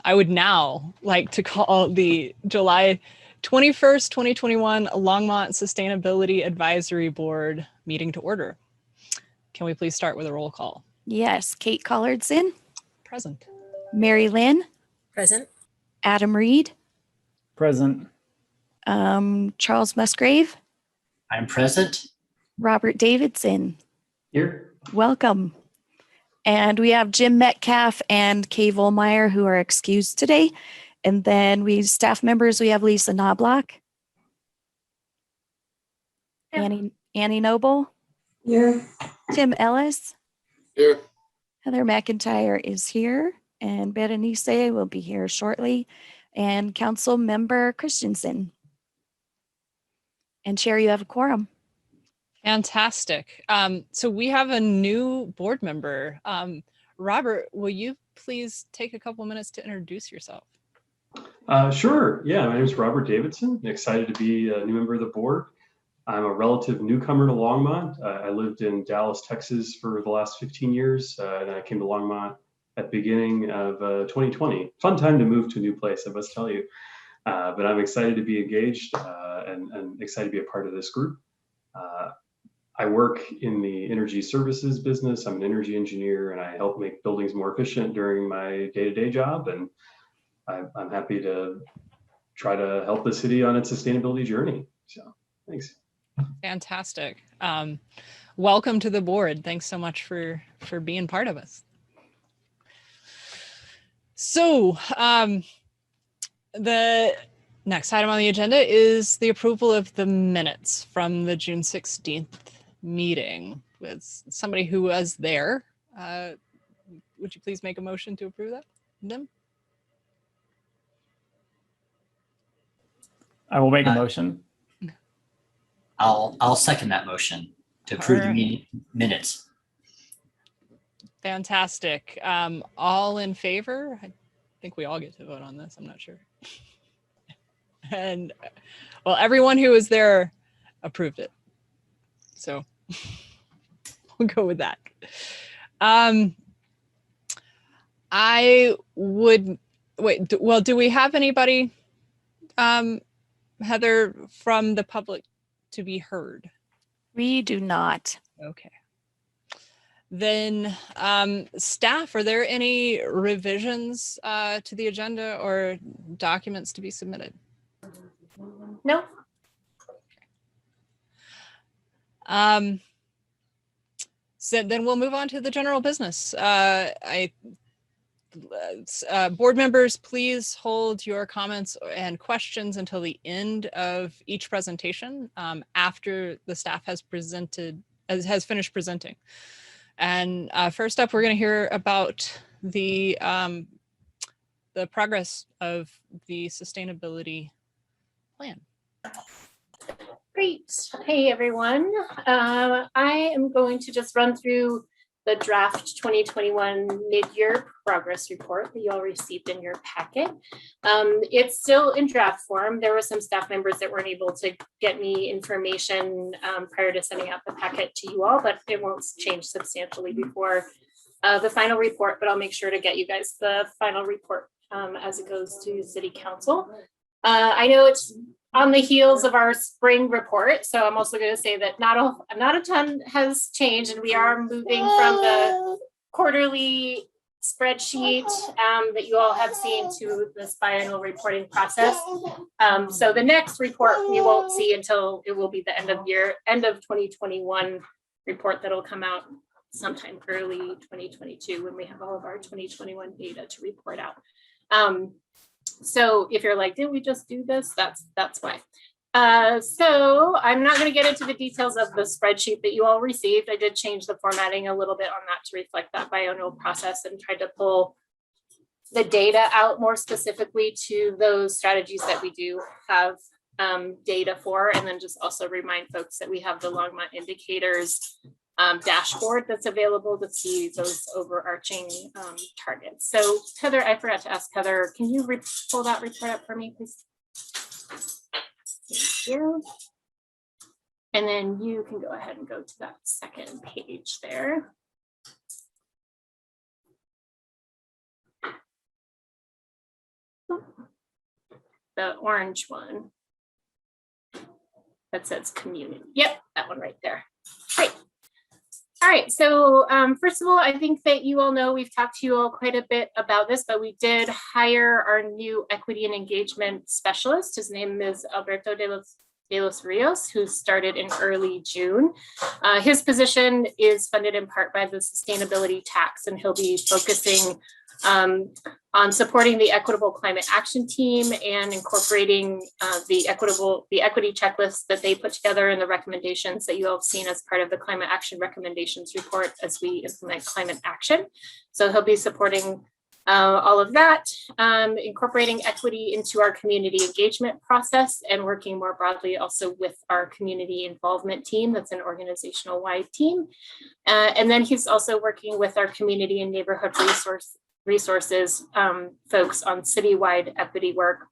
I would now like to call the July 21st, 2021 Longmont Sustainability Advisory Board meeting to order. Can we please start with a roll call? Yes, Kate Collardson. Present. Mary Lynn. Present. Adam Reed. Present. Charles Musgrave. I'm present. Robert Davidson. Here. Welcome. And we have Jim Metcalf and Kay Volmeyer who are excused today. And then staff members, we have Lisa Knobloch. Yeah. Annie Noble. Here. Tim Ellis. Here. Heather McIntyre is here. And Berenice will be here shortly. And Council Member Christensen. And Chair, you have a quorum. Fantastic. So we have a new board member. Robert, will you please take a couple minutes to introduce yourself? Sure. Yeah, my name is Robert Davidson. Excited to be a new member of the board. I'm a relative newcomer to Longmont. I lived in Dallas, Texas for the last 15 years. And I came to Longmont at the beginning of 2020. Fun time to move to a new place, I must tell you. But I'm excited to be engaged and excited to be a part of this group. I work in the energy services business. I'm an energy engineer and I help make buildings more efficient during my day-to-day job. And I'm happy to try to help the city on its sustainability journey. So thanks. Fantastic. Welcome to the board. Thanks so much for being part of us. So the next item on the agenda is the approval of the minutes from the June 16th meeting. With somebody who was there, would you please make a motion to approve them? I will make a motion. I'll second that motion to approve the minutes. Fantastic. All in favor? I think we all get to vote on this. I'm not sure. And well, everyone who was there approved it. So we'll go with that. I would wait. Well, do we have anybody, Heather, from the public to be heard? We do not. Okay. Then staff, are there any revisions to the agenda or documents to be submitted? No. So then we'll move on to the general business. Board members, please hold your comments and questions until the end of each presentation after the staff has finished presenting. And first up, we're going to hear about the progress of the sustainability plan. Great. Hey, everyone. I am going to just run through the draft 2021 mid-year progress report that you all received in your packet. It's still in draft form. There were some staff members that weren't able to get me information prior to sending out the packet to you all, but it won't change substantially before the final report, but I'll make sure to get you guys the final report as it goes to City Council. I know it's on the heels of our spring report, so I'm also going to say that not a ton has changed, and we are moving from the quarterly spreadsheet that you all have seen to this biannual reporting process. So the next report we won't see until it will be the end of 2021 report that'll come out sometime early 2022 when we have all of our 2021 data to report out. So if you're like, did we just do this? That's why. So I'm not going to get into the details of the spreadsheet that you all received. I did change the formatting a little bit on that to reflect that biannual process and tried to pull the data out more specifically to those strategies that we do have data for, and then just also remind folks that we have the Longmont indicators dashboard that's available to see those overarching targets. So Heather, I forgot to ask Heather, can you pull that report up for me, please? Thank you. And then you can go ahead and go to that second page there. the orange one that says community. Yep, that one right there. Great. All right, so first of all, I think that you all know we've talked to you all quite a bit about this, but we did hire our new equity and engagement specialist. His name is Alberto de los Rios, who started in early June. His position is funded in part by the sustainability tax, and he'll be focusing on supporting the Equitable Climate Action Team and incorporating the equity checklist that they put together and the recommendations that you all have seen as part of the Climate Action Recommendations Report as we implement climate action. So he'll be supporting all of that, incorporating equity into our community engagement process and working more broadly also with our community involvement team. That's an organizational wide team. And then he's also working with our community and neighborhood resources folks on citywide equity work,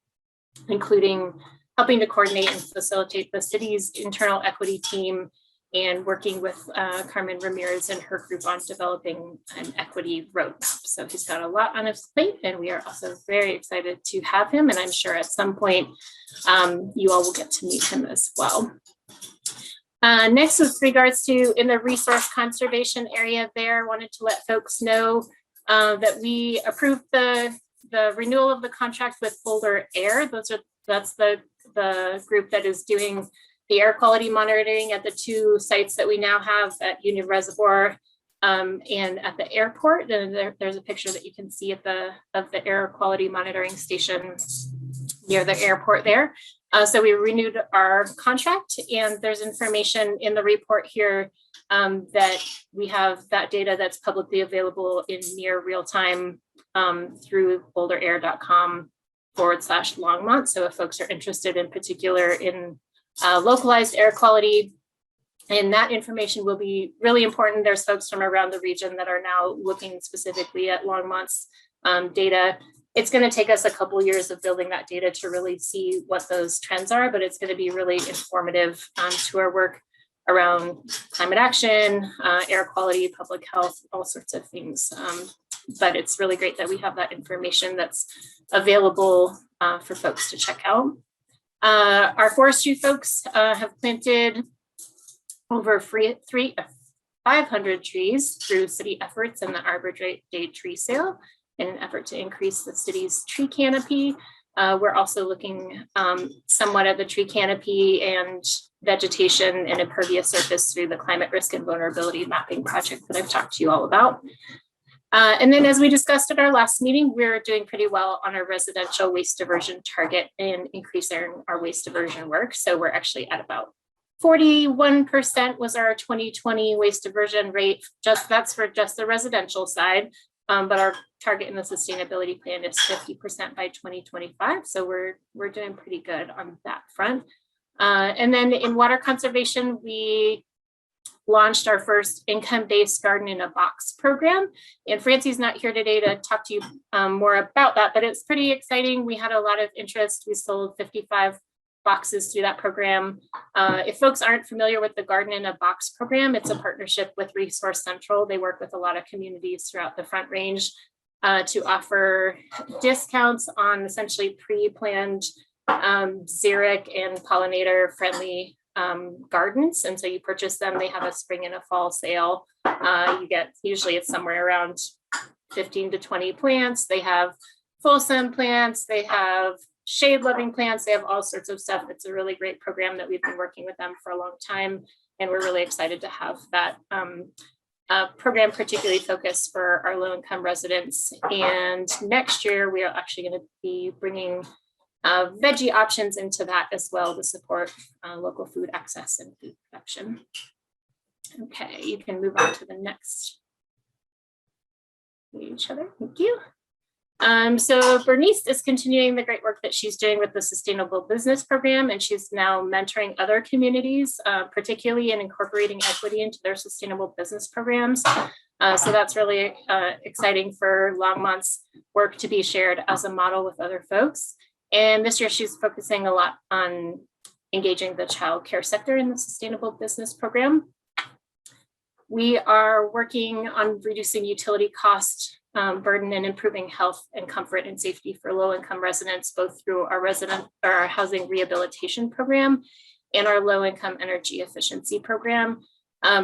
including helping to coordinate and facilitate the city's internal equity team and working with Carmen Ramirez and her group on developing an equity roadmap. So he's got a lot on his plate, and we are also very excited to have him. And I'm sure at some point you all will get to meet him as well. Next, with regards to in the resource conservation area there, wanted to let folks know that we approved the renewal of the contract with Boulder Air. That's the group that is doing the air quality monitoring at the two sites that we now have at Union Reservoir and at the airport. And there's a picture that you can see of the air quality monitoring station near the airport there. So we renewed our contract, and there's information in the report here that we have that data that's publicly available in near real time through boulder.air.com/Longmont. So if folks are interested in particular in localized air quality, and that information will be really important. There's folks from around the region that are now looking specifically at Longmont's data. It's going to take us a couple years of building that data to really see what those trends are, but it's going to be really informative to our work around climate action, air quality, public health, all sorts of things. But it's really great that we have that information that's available for folks to check out. Our forestry folks have planted over 500 trees through city efforts and the Arbor Day tree sale in an effort to increase the city's tree canopy. We're also looking somewhat at the tree canopy and vegetation and impervious surface through the climate risk and vulnerability mapping project that I've talked to you all about. And then, as we discussed at our last meeting, we're doing pretty well on our residential waste diversion target and increasing our waste diversion work. So we're actually at about 41% was our 2020 waste diversion rate. That's for just the residential side. But our target in the sustainability plan is 50% by 2025. So we're doing pretty good on that front. And then in water conservation, we launched our first income-based garden in a box program. And Francie's not here today to talk to you more about that, but it's pretty exciting. We had a lot of interest. We sold 55 boxes through that program. If folks aren't familiar with the Garden in a Box program, it's a partnership with Resource Central. They work with a lot of communities throughout the Front Range to offer discounts on essentially pre-planned xeric and pollinator friendly gardens. And so you purchase them, they have a spring and a fall sale. You get, usually it's somewhere around 15 to 20 plants. They have fulsome plants, they have shade loving plants, they have all sorts of stuff. It's a really great program that we've been working with them for a long time. And we're really excited to have that program particularly focused for our low income residents. And next year, we are actually going to be bringing veggie options into that as well to support local food access and food production. Okay, you can move on to the next page, Heather. Thank you. So Bernice is continuing the great work that she's doing with the Sustainable Business Program, and she's now mentoring other communities, particularly in incorporating equity into their sustainable business programs. So that's really exciting for Longmont's work to be shared as a model with other folks. And this year she's focusing a lot on engaging the child care sector in the Sustainable Business Program. We are working on reducing utility cost burden and improving health and comfort and safety for low-income residents, both through our housing rehabilitation program and our low-income energy efficiency program.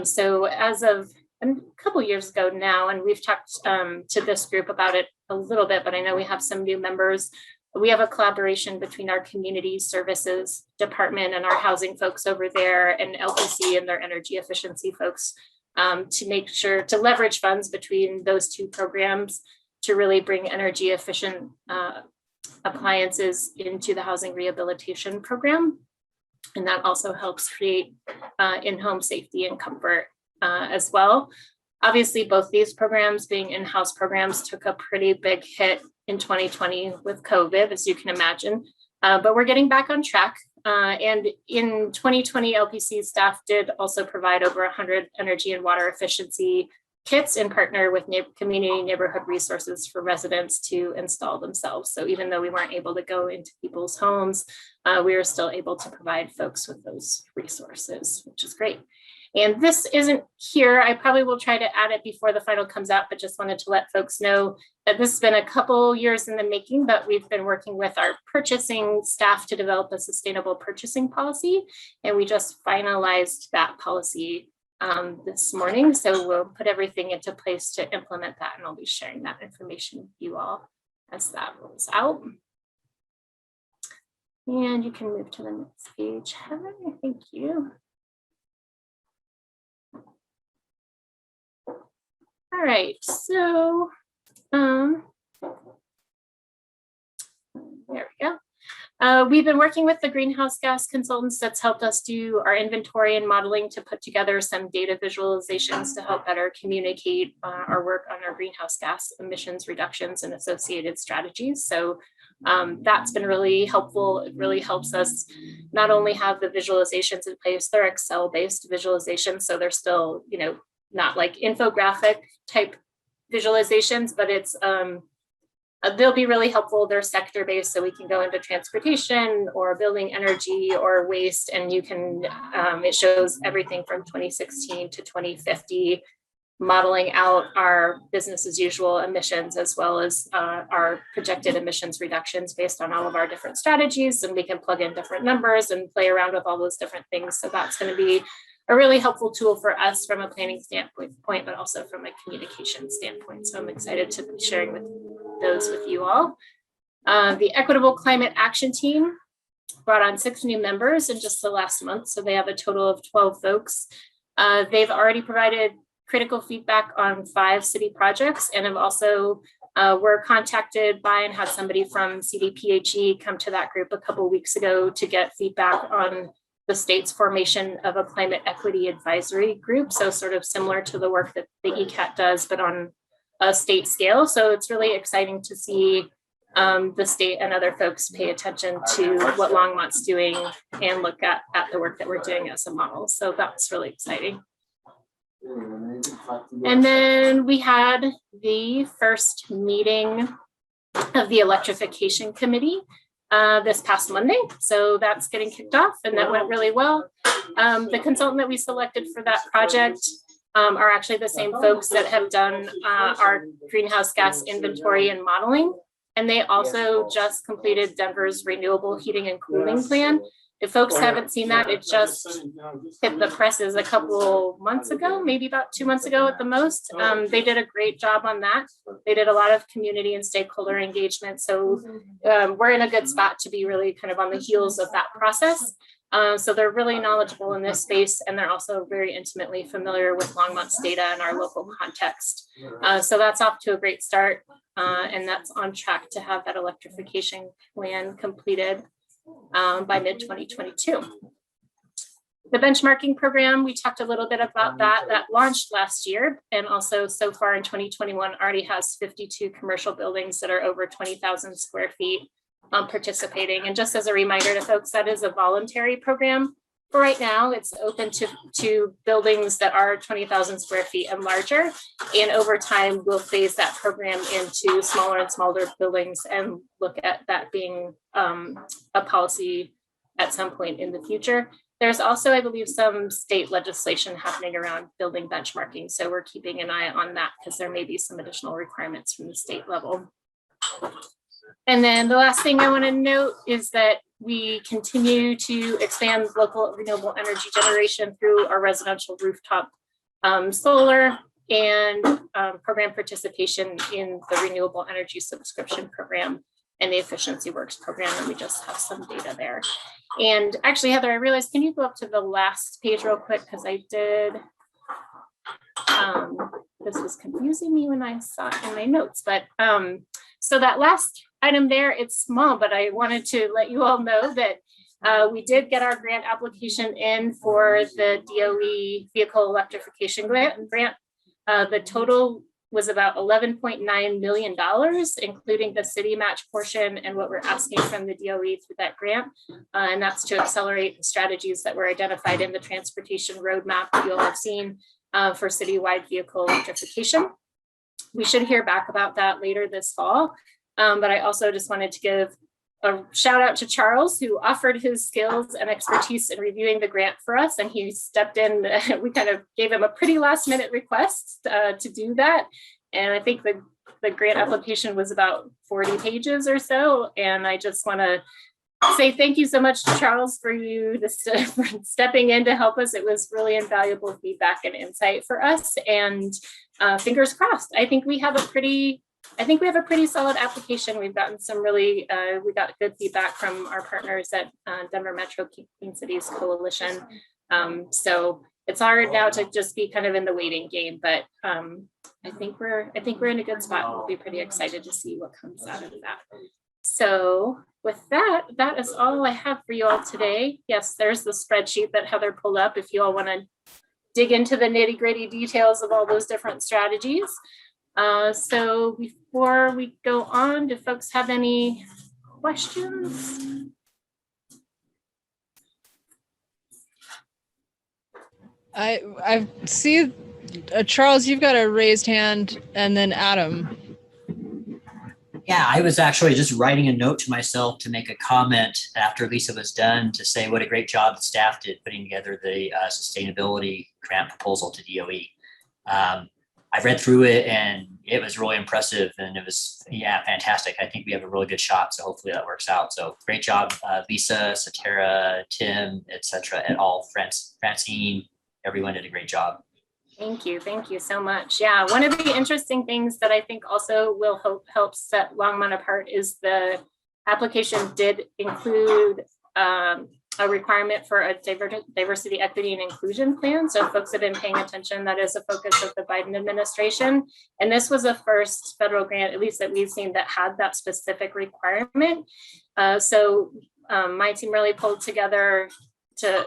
So as of a couple years ago now, and we've talked to this group about it a little bit, but I know we have some new members. We have a collaboration between our community services department and our housing folks over there, and LPC and their energy efficiency folks, to make sure to leverage funds between those two programs to really bring energy efficient appliances into the housing rehabilitation program. And that also helps create in-home safety and comfort as well. Obviously, both these programs, being in-house programs, took a pretty big hit in 2020 with COVID, as you can imagine, but we're getting back on track. And in 2020, LPC staff did also provide over 100 energy and water efficiency kits and partner with community neighborhood resources for residents to install themselves. So even though we weren't able to go into people's homes, we were still able to provide folks with those resources, which is great. And this isn't here. I probably will try to add it before the final comes out, but just wanted to let folks know that this has been a couple years in the making, but we've been working with our purchasing staff to develop a sustainable purchasing policy. And we just finalized that policy this morning. So we'll put everything into place to implement that, and I'll be sharing that information with you all as that rolls out. And you can move to the next page, Heather. Thank you. All right, so there we go. We've been working with the greenhouse gas consultants that's helped us do our inventory and modeling to put together some data visualizations to help better communicate our work on our greenhouse gas emissions reductions and associated strategies. So that's been really helpful. It really helps us not only have the visualizations in place, they're Excel-based visualizations, so they're still, you know, not like infographic type visualizations, but it's they'll be really helpful. They're sector based, so we can go into transportation or building energy or waste, and you can it shows everything from 2016 to 2050, modeling out our business as usual emissions as well as our projected emissions reductions based on all of our different strategies, and we can plug in different numbers and play around with all those different things. So that's going to be a really helpful tool for us from a planning standpoint, but also from a communication standpoint. So I'm excited to be sharing those with you all. The Equitable Climate Action Team brought on 6 new members in just the last month. So they have a total of 12 folks. They've already provided critical feedback on 5 city projects, and have also were contacted by and had somebody from CDPHE come to that group a couple of weeks ago to get feedback on the state's formation of a climate equity advisory group. So sort of similar to the work that the ECAT does, but on a state scale. So it's really exciting to see the state and other folks pay attention to what Longmont's doing and look at the work that we're doing as a model. So that's really exciting. And then we had the first meeting of the Electrification Committee this past Monday. So that's getting kicked off, and that went really well. The consultant that we selected for that project are actually the same folks that have done our greenhouse gas inventory and modeling. And they also just completed Denver's renewable heating and cooling plan. If folks haven't seen that, it just hit the presses a couple months ago, maybe about 2 months ago at the most. They did a great job on that. They did a lot of community and stakeholder engagement. So we're in a good spot to be really kind of on the heels of that process. So they're really knowledgeable in this space, and they're also very intimately familiar with Longmont's data and our local context. So that's off to a great start, and that's on track to have that electrification plan completed by mid-2022. The benchmarking program, we talked a little bit about that launched last year, and also so far in 2021 already has 52 commercial buildings that are over 20,000 square feet participating. And just as a reminder to folks, that is a voluntary program. For right now, it's open to buildings that are 20,000 square feet and larger. And over time, we'll phase that program into smaller and smaller buildings and look at that being a policy at some point in the future. there's also, I believe, some state legislation happening around building benchmarking. So we're keeping an eye on that because there may be some additional requirements from the state level. And then the last thing I want to note is that we continue to expand local renewable energy generation through our residential rooftop solar and program participation in the renewable energy subscription program and the Efficiency Works program. And we just have some data there. And actually, Heather, I realized, can you go up to the last page real quick? Because I did, this was confusing me when I saw it in my notes, but so that last item there, it's small, but I wanted to let you all know that we did get our grant application in for the DOE vehicle electrification grant. The total was about $11.9 million, including the city match portion and what we're asking from the DOE through that grant. And that's to accelerate the strategies that were identified in the transportation roadmap that you'll have seen for citywide vehicle electrification. We should hear back about that later this fall. But I also just wanted to give a shout out to Charles, who offered his skills and expertise in reviewing the grant for us. And he stepped in, we kind of gave him a pretty last minute request to do that. And I think the grant application was about 40 pages or so. And I just want to say thank you so much to Charles for for stepping in to help us. It was really invaluable feedback and insight for us. And fingers crossed, I think we have a pretty solid application. We've gotten some really, we got good feedback from our partners at Denver Metro Clean Cities Coalition. So it's hard now to just be kind of in the waiting game, but I think we're in a good spot. We'll be pretty excited to see what comes out of that. So with that, that is all I have for you all today. Yes, there's the spreadsheet that Heather pulled up if you all want to dig into the nitty-gritty details of all those different strategies. So before we go on, do folks have any questions? I see, Charles, you've got a raised hand, and then Adam. Yeah, I was actually just writing a note to myself to make a comment after Lisa was done to say what a great job the staff did putting together the sustainability grant proposal to DOE. I read through it and it was really impressive, and it was, yeah, fantastic. I think we have a really good shot, so hopefully that works out. So great job, Lisa, Satara, Tim, etc. et al. Francine, everyone did a great job. Thank you so much. Yeah, one of the interesting things that I think also will help set Longmont apart is the application did include a requirement for a diversity, equity, and inclusion plan. So folks have been paying attention. That is a focus of the Biden administration. And this was the first federal grant, at least that we've seen, that had that specific requirement. So my team really pulled together to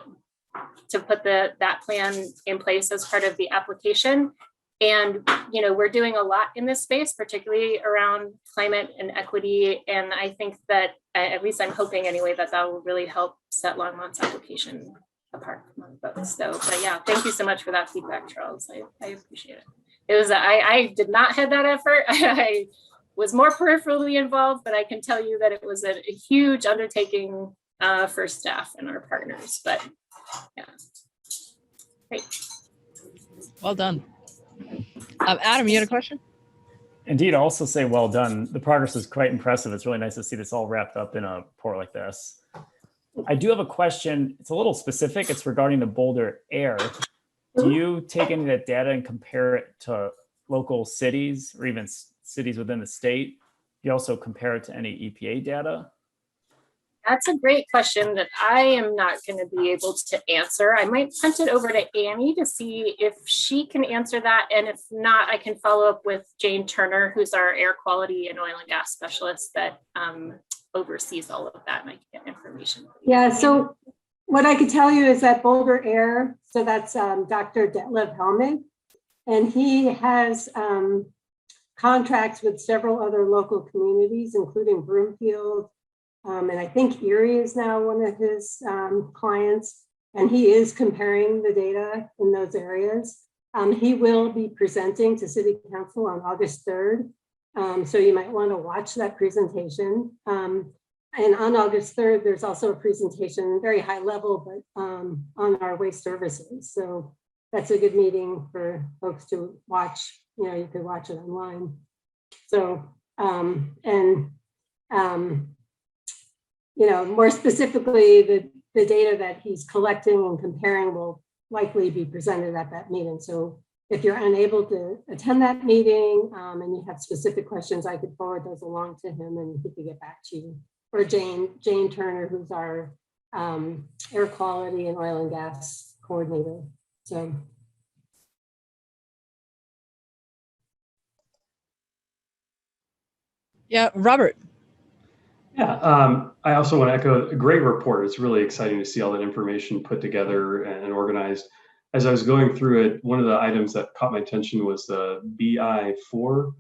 put that plan in place as part of the application. And, you know, we're doing a lot in this space, particularly around climate and equity. And I think that, at least I'm hoping anyway, that will really help set Longmont's application apart from folks. So, but yeah, thank you so much for that feedback, Charles. I appreciate it. It was, I did not have that effort. I was more peripherally involved, but I can tell you that it was a huge undertaking for staff and our partners, but yeah, great. Well done. Adam, you had a question? Indeed, I'll also say well done. The progress is quite impressive. It's really nice to see this all wrapped up in a report like this. I do have a question. It's a little specific. It's regarding the Boulder Air. Do you take any of that data and compare it to local cities or even cities within the state? Do you also compare it to any EPA data? That's a great question that I am not going to be able to answer. I might punt it over to Annie to see if she can answer that. And if not, I can follow up with Jane Turner, who's our air quality and oil and gas specialist that oversees all of that, and I can get information. Yeah, so what I could tell you is that Boulder Air, so that's Dr. Detlev Helmig, and he has contracts with several other local communities, including Broomfield, and I think Erie is now one of his clients, and he is comparing the data in those areas. He will be presenting to City Council on August 3rd, so you might want to watch that presentation. And on August 3rd, there's also a presentation, very high level, but on our waste services. So that's a good meeting for folks to watch. You could watch it online. So, more specifically, the data that he's collecting and comparing will likely be presented at that meeting. So if you're unable to attend that meeting and you have specific questions, I could forward those along to him and he could get back to you. Or Jane Turner, who's our air quality and oil and gas coordinator. So. Yeah, Robert. Yeah, I also want to echo a great report. It's really exciting to see all that information put together and organized. As I was going through it, one of the items that caught my attention was the BI4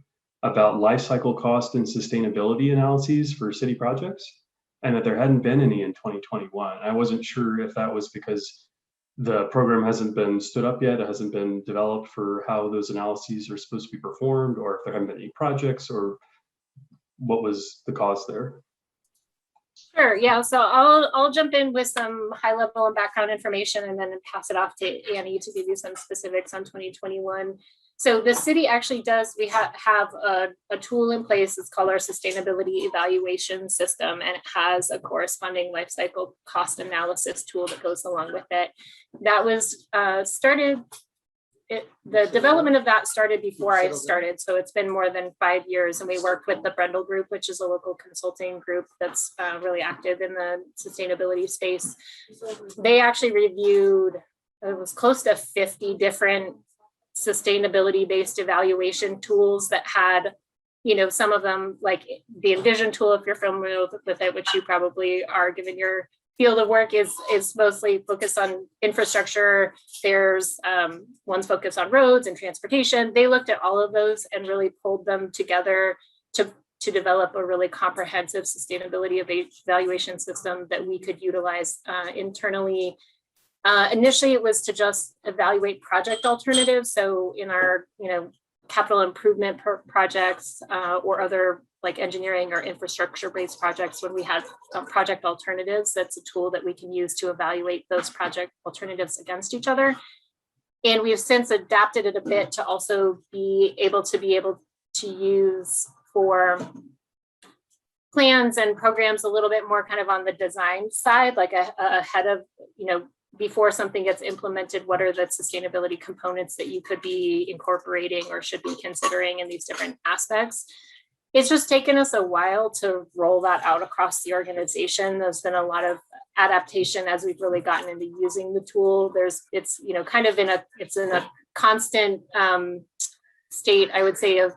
about life cycle cost and sustainability analyses for city projects, and that there hadn't been any in 2021. I wasn't sure if that was because the program hasn't been stood up yet, it hasn't been developed for how those analyses are supposed to be performed, or if there haven't been any projects, or what was the cause there? Sure, yeah, so I'll jump in with some high level and background information and then pass it off to Annie to give you some specifics on 2021. So the city actually does, we have a tool in place, it's called our Sustainability Evaluation System, and it has a corresponding life cycle cost analysis tool that goes along with it. That was the development of that started before I started, so it's been more than 5 years, and we worked with the Brendel Group, which is a local consulting group that's really active in the sustainability space. They actually reviewed, it was close to 50 different sustainability-based evaluation tools that had, some of them, like the Envision tool, if you're familiar with it, which you probably are given your field of work, is mostly focused on infrastructure. There's ones focused on roads and transportation. They looked at all of those and really pulled them together to develop a really comprehensive sustainability evaluation system that we could utilize internally. Initially, it was to just evaluate project alternatives. So in our, capital improvement projects or other like engineering or infrastructure-based projects, when we had project alternatives, that's a tool that we can use to evaluate those project alternatives against each other. And we've since adapted it a bit to also be able to use for plans and programs a little bit more kind of on the design side, like ahead of, before something gets implemented, what are the sustainability components that you could be incorporating or should be considering in these different aspects. It's just taken us a while to roll that out across the organization. There's been a lot of adaptation as we've really gotten into using the tool. It's kind of in a constant state, I would say, of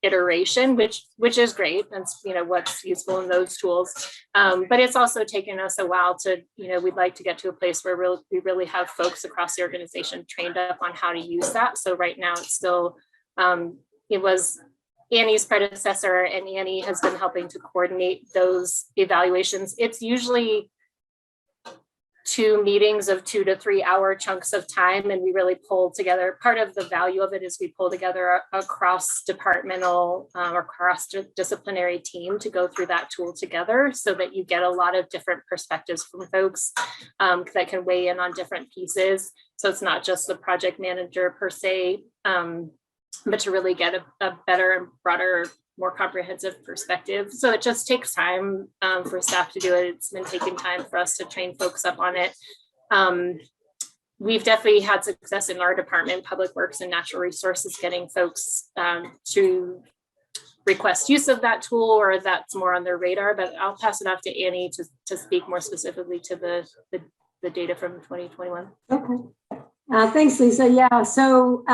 iteration, which is great. That's what's useful in those tools. But it's also taken us a while to, we'd like to get to a place where we really have folks across the organization trained up on how to use that. So right now it's still, it was Annie's predecessor, and Annie has been helping to coordinate those evaluations. It's usually 2 meetings of 2 to 3 hour chunks of time, and we really pull together. Part of the value of it is we pull together a cross-departmental or cross-disciplinary team to go through that tool together, so that you get a lot of different perspectives from folks that can weigh in on different pieces. So it's not just the project manager per se, but to really get a better and broader, more comprehensive perspective. So it just takes time for staff to do it. It's been taking time for us to train folks up on it. We've definitely had success in our department, Public Works and Natural Resources, getting folks to request use of that tool, or that's more on their radar. But I'll pass it off to Annie to speak more specifically to the data from 2021. Okay. Thanks, Lisa. Yeah, so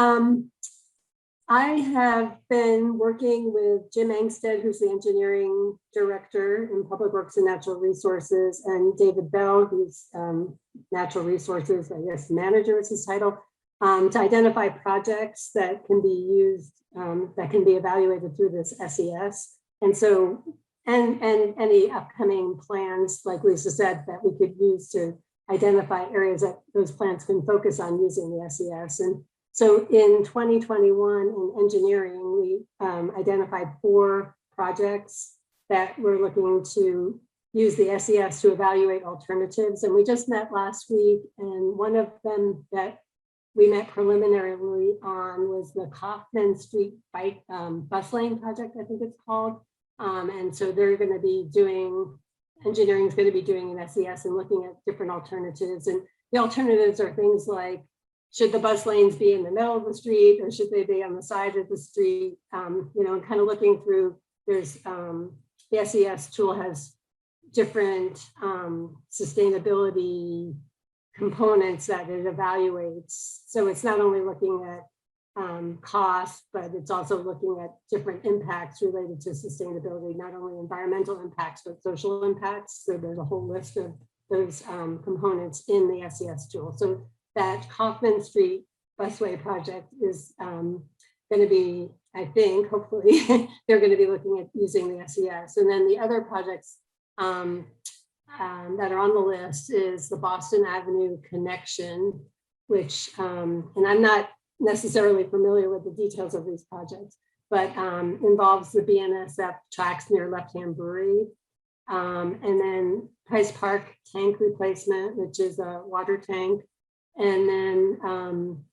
I have been working with Jim Angstead, who's the engineering director in Public Works and Natural Resources, and David Bell, who's Natural Resources, I guess, manager is his title, to identify projects that can be used, that can be evaluated through this SES. And so, and any upcoming plans, like Lisa said, that we could use to identify areas that those plans can focus on using the SES. And so in 2021 in engineering, we identified 4 projects that we're looking to use the SES to evaluate alternatives. And we just met last week, and one of them that we met preliminarily on was the Kaufman Street bus lane project, I think it's called. And so they're going to be doing, engineering is going to be doing an SES and looking at different alternatives. And the alternatives are things like, should the bus lanes be in the middle of the street or should they be on the side of the street? You know, kind of looking through, there's the SES tool has different sustainability components that it evaluates. So it's not only looking at cost, but it's also looking at different impacts related to sustainability, not only environmental impacts, but social impacts. So there's a whole list of those components in the SES tool. So that Kaufman Street busway project is going to be, I think, hopefully, they're going to be looking at using the SES. And then the other projects that are on the list is the Boston Avenue connection, which, and I'm not necessarily familiar with the details of these projects, but involves the BNSF tracks near Left Hand Brewery. And then Price Park tank replacement, which is a water tank. And then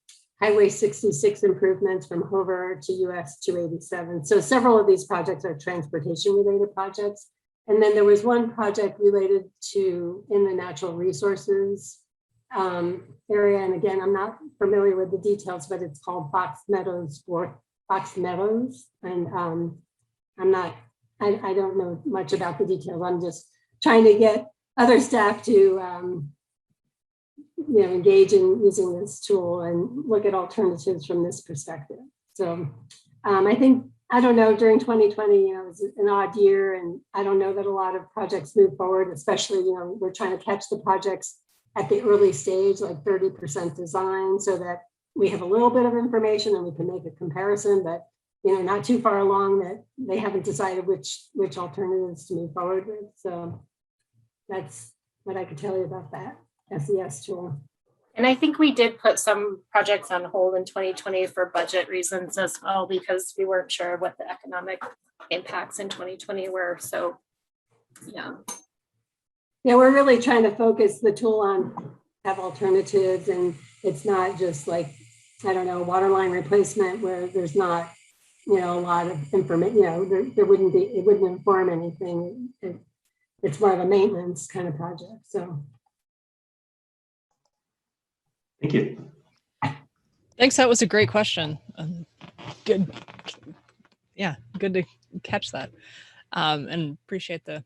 Highway 66 improvements from Hoover to US 287. So several of these projects are transportation related projects. And then there was one project related to in the natural resources area. And again, I'm not familiar with the details, but it's called Fox Meadows. And I don't know much about the details. I'm just trying to get other staff to engage in using this tool and look at alternatives from this perspective. So I think, I don't know, during 2020, it was an odd year, and I don't know that a lot of projects move forward, especially, we're trying to catch the projects at the early stage, like 30% design, so that we have a little bit of information and we can make a comparison, but not too far along that they haven't decided which alternatives to move forward with. So that's what I could tell you about that SES tool. And I think we did put some projects on hold in 2020 for budget reasons as well, because we weren't sure what the economic impacts in 2020 were. So, yeah. Yeah, we're really trying to focus the tool on have alternatives, and it's not just like, I don't know, waterline replacement where there's not, a lot of information, there wouldn't be, it wouldn't inform anything. It's more of a maintenance kind of project, so. Thank you. Thanks. That was a great question. Good. Yeah, good to catch that. And appreciate the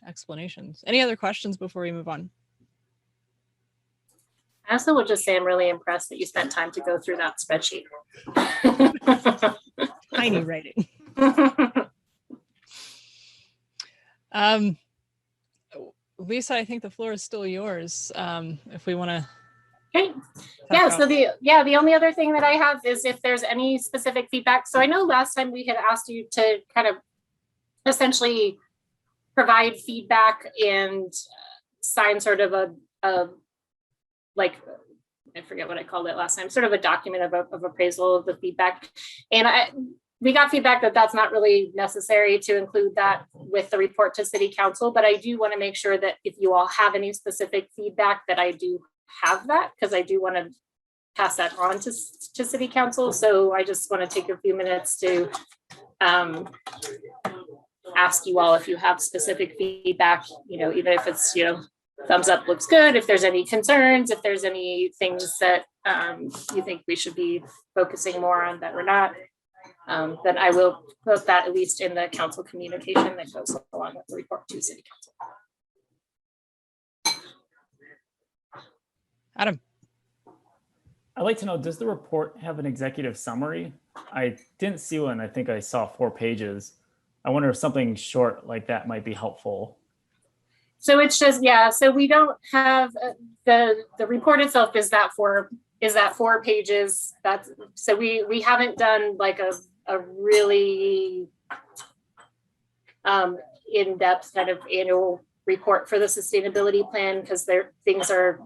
explanations. Any other questions before we move on? I also would just say I'm really impressed that you spent time to go through that spreadsheet. Tiny writing. Lisa, I think the floor is still yours. If we want to. Okay. Yeah. So the only other thing that I have is if there's any specific feedback. So I know last time we had asked you to kind of essentially provide feedback and sign sort of a like, I forget what I called it last time, sort of a document of appraisal of the feedback. And we got feedback that that's not really necessary to include that with the report to City Council, but I do want to make sure that if you all have any specific feedback that I do have that, because I do want to pass that on to City Council. So I just want to take a few minutes to ask you all if you have specific feedback, even if it's, thumbs up looks good, if there's any concerns, if there's any things that you think we should be focusing more on that we're not, then I will put that at least in the council communication that goes along with the report to City Council. Adam. I'd like to know, does the report have an executive summary? I didn't see one. I think I saw 4 pages. I wonder if something short like that might be helpful. So it's just, yeah, so we don't have the report itself is that 4 pages. That's so we haven't done like a really in-depth kind of annual report for the sustainability plan, because things are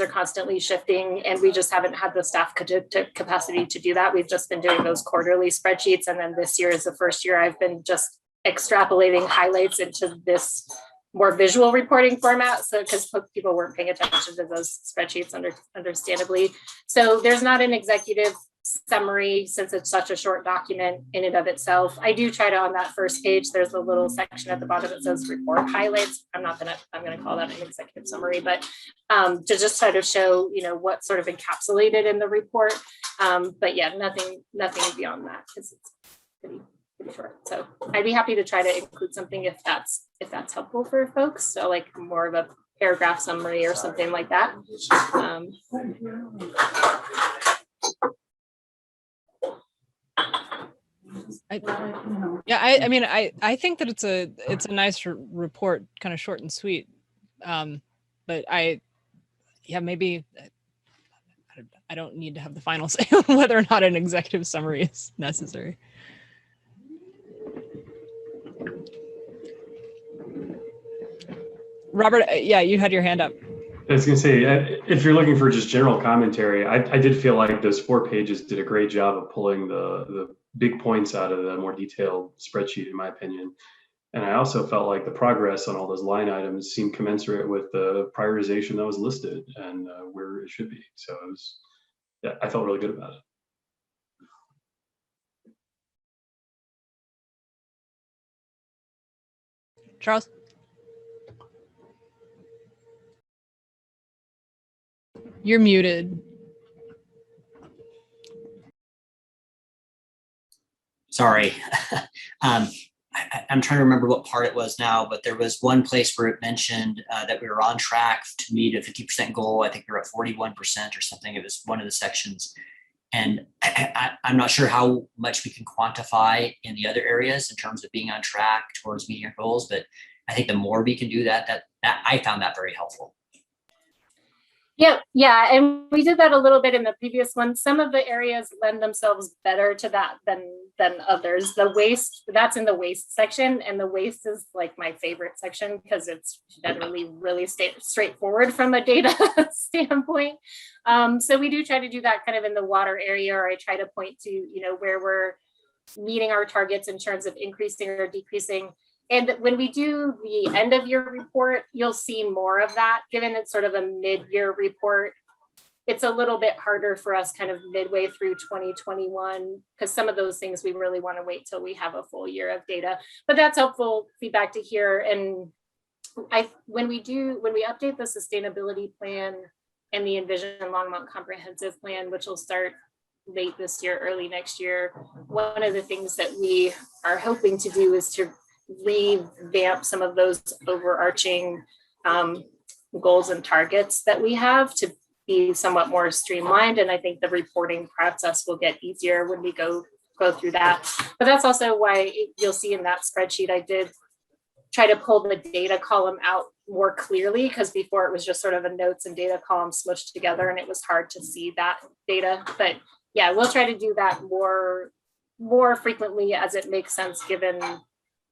constantly shifting, and we just haven't had the staff capacity to do that. We've just been doing those quarterly spreadsheets, and then this year is the first year I've been just extrapolating highlights into this more visual reporting format. So because people weren't paying attention to those spreadsheets understandably. So there's not an executive summary since it's such a short document in and of itself. I do try to, on that first page, there's a little section at the bottom that says report highlights. I'm gonna call that an executive summary, but to just try to show, what sort of encapsulated in the report. But yeah, nothing beyond that because it's pretty short. So I'd be happy to try to include something if that's helpful for folks. So like more of a paragraph summary or something like that. I think that it's a nice report, kind of short and sweet. But maybe I don't need to have the final say on whether or not an executive summary is necessary. Robert, you had your hand up. I was going to say, if you're looking for just general commentary, I did feel like those 4 pages did a great job of pulling the big points out of the more detailed spreadsheet, in my opinion. And I also felt like the progress on all those line items seemed commensurate with the prioritization that was listed and where it should be. So I felt really good about it. Charles? You're muted. Sorry. I'm trying to remember what part it was now, but there was one place where it mentioned that we were on track to meet a 50% goal. I think we were at 41% or something. It was one of the sections. And I'm not sure how much we can quantify in the other areas in terms of being on track towards meeting our goals. But I think the more we can do that I found that very helpful. Yeah, and we did that a little bit in the previous one. Some of the areas lend themselves better to that than others. The waste, that's in the waste section, and the waste is like my favorite section because it's generally really straightforward from a data standpoint. So we do try to do that kind of in the water area, or I try to point to, where we're meeting our targets in terms of increasing or decreasing. And when we do the end of year report, you'll see more of that. Given it's sort of a mid-year report, it's a little bit harder for us kind of midway through 2021, because some of those things we really want to wait till we have a full year of data. But that's helpful feedback to hear. And when we update the sustainability plan and the Envision Longmont comprehensive plan, which will start late this year, early next year, one of the things that we are hoping to do is to revamp some of those overarching goals and targets that we have to be somewhat more streamlined. And I think the reporting process will get easier when we go through that. But that's also why you'll see in that spreadsheet, I did try to pull the data column out more clearly, because before it was just sort of a notes and data column smushed together and it was hard to see that data. But yeah, we'll try to do that more frequently as it makes sense given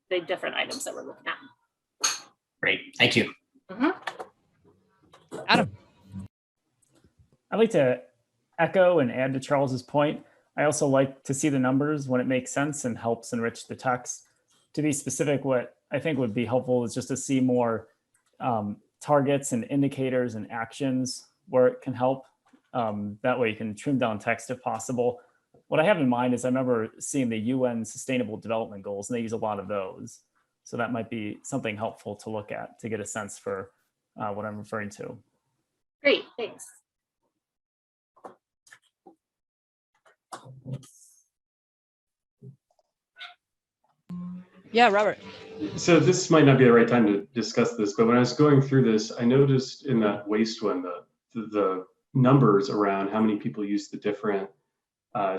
the different items that we're looking at. Great, thank you. Adam. I'd like to echo and add to Charles's point. I also like to see the numbers when it makes sense and helps enrich the text. To be specific, what I think would be helpful is just to see more targets and indicators and actions where it can help. That way you can trim down text if possible. What I have in mind is I remember seeing the UN Sustainable Development Goals, and they use a lot of those. So that might be something helpful to look at to get a sense for what I'm referring to. Great, thanks. Yeah, Robert. So this might not be the right time to discuss this, but when I was going through this, I noticed in that waste one, the numbers around how many people use the different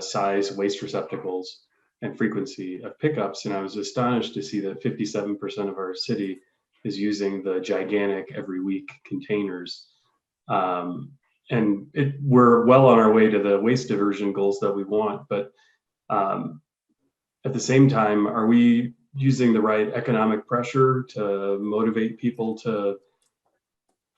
size waste receptacles and frequency of pickups. And I was astonished to see that 57% of our city is using the gigantic every week containers. And we're well on our way to the waste diversion goals that we want. But at the same time, are we using the right economic pressure to motivate people to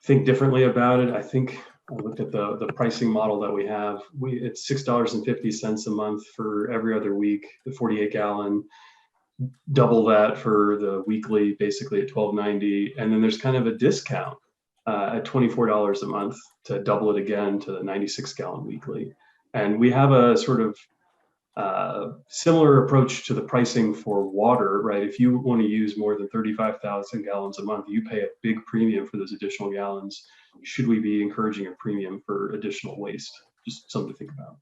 think differently about it? I think I looked at the pricing model that we have. It's $6.50 a month for every other week, the 48 gallon. double that for the weekly, basically at $12.90. And then there's kind of a discount at $24 a month to double it again to the 96 gallon weekly. And we have a sort of similar approach to the pricing for water, right? If you want to use more than 35,000 gallons a month, you pay a big premium for those additional gallons. Should we be encouraging a premium for additional waste? Just something to think about.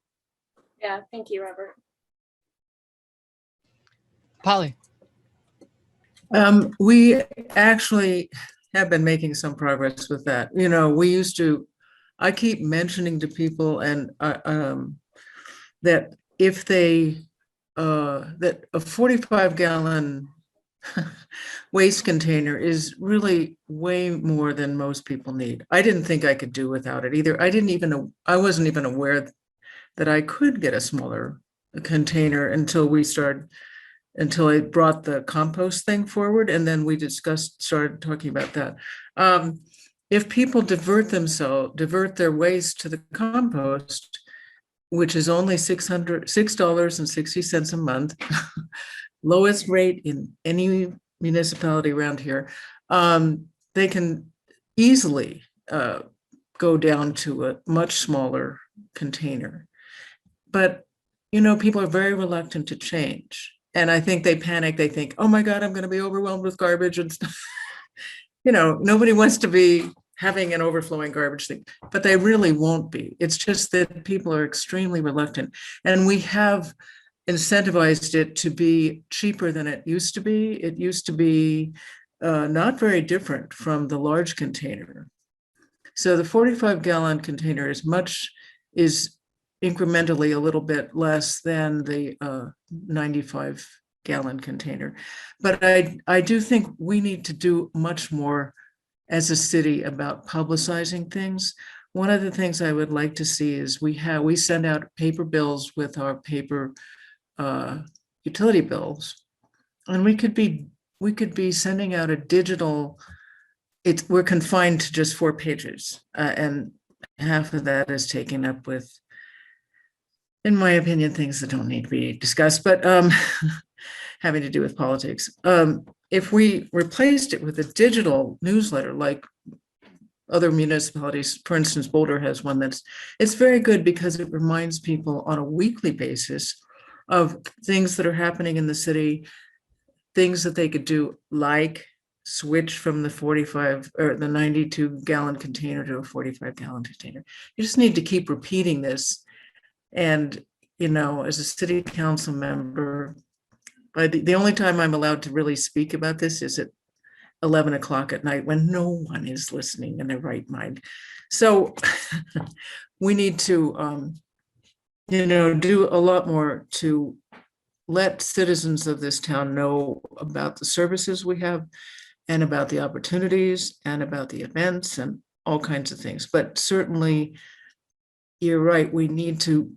Yeah, thank you, Robert. Polly. We actually have been making some progress with that. You know, we used to, I keep mentioning to people and that if they, that a 45 gallon waste container is really way more than most people need. I didn't think I could do without it either. I wasn't even aware that I could get a smaller container until I brought the compost thing forward, and then we started talking about that. If people divert their waste to the compost, which is only $6.60 a month, lowest rate in any municipality around here, they can easily go down to a much smaller container. But, you know, people are very reluctant to change. And I think they panic. They think, oh my God, I'm going to be overwhelmed with garbage and stuff. You know, nobody wants to be having an overflowing garbage thing, but they really won't be. It's just that people are extremely reluctant. And we have incentivized it to be cheaper than it used to be. It used to be not very different from the large container. So the 45 gallon container is incrementally a little bit less than the 95 gallon container. But I do think we need to do much more as a city about publicizing things. One of the things I would like to see is we send out paper bills with our paper utility bills, and we could be sending out a digital. We're confined to just 4 pages, and half of that is taken up with, in my opinion, things that don't need to be discussed, but having to do with politics. If we replaced it with a digital newsletter like other municipalities, for instance, Boulder has one it's very good because it reminds people on a weekly basis of things that are happening in the city, things that they could do, like switch from the 45 or the 92 gallon container to a 45 gallon container. You just need to keep repeating this. And, you know, as a city council member, the only time I'm allowed to really speak about this is at 11 o'clock at night when no one is listening in their right mind. So we need to, you know, do a lot more to let citizens of this town know about the services we have and about the opportunities and about the events and all kinds of things. But certainly, you're right, we need to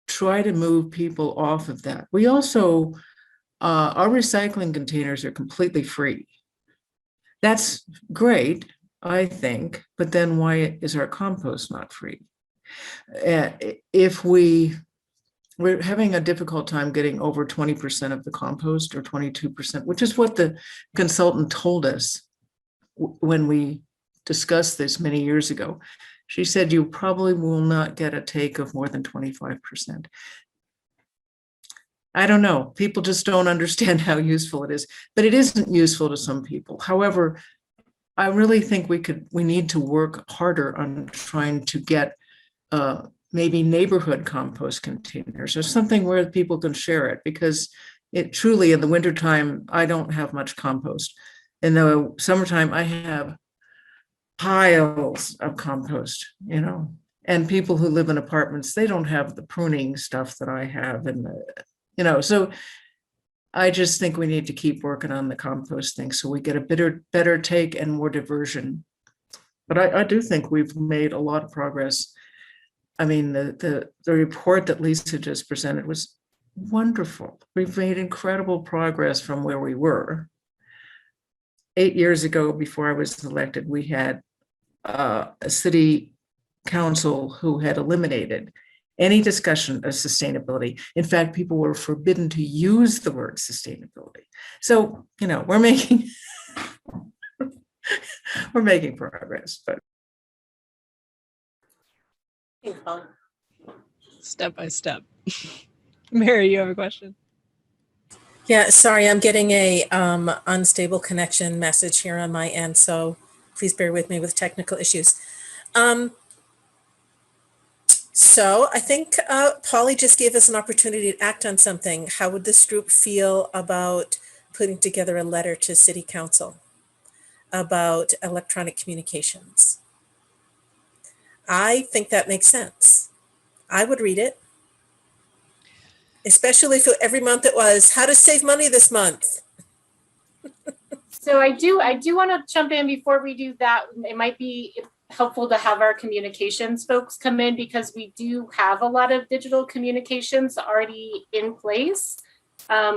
try to move people off of that. We also, our recycling containers are completely free. That's great, I think, but then why is our compost not free? If we're having a difficult time getting over 20% of the compost or 22%, which is what the consultant told us when we discussed this many years ago. She said, you probably will not get a take of more than 25%. I don't know. People just don't understand how useful it is, but it isn't useful to some people. However, I really think we need to work harder on trying to get maybe neighborhood compost containers or something where people can share it, because it truly, in the wintertime, I don't have much compost. In the summertime, I have piles of compost, you know, and people who live in apartments, they don't have the pruning stuff that I have. And, you know, so I just think we need to keep working on the compost thing so we get a better take and more diversion. But I do think we've made a lot of progress. I mean, the report that Lisa just presented was wonderful. We've made incredible progress from where we were. 8 years ago, before I was elected, we had a city council who had eliminated any discussion of sustainability. In fact, people were forbidden to use the word sustainability. So, you know, we're making we're making progress, but Thanks, Polly. Step by step. Mary, you have a question? Yeah, sorry, I'm getting a unstable connection message here on my end, so please bear with me with technical issues. So I think Polly just gave us an opportunity to act on something. How would this group feel about putting together a letter to City Council about electronic communications? I think that makes sense. I would read it. Especially if every month it was, how to save money this month. So I do want to jump in before we do that. It might be helpful to have our communications folks come in because we do have a lot of digital communications already in place.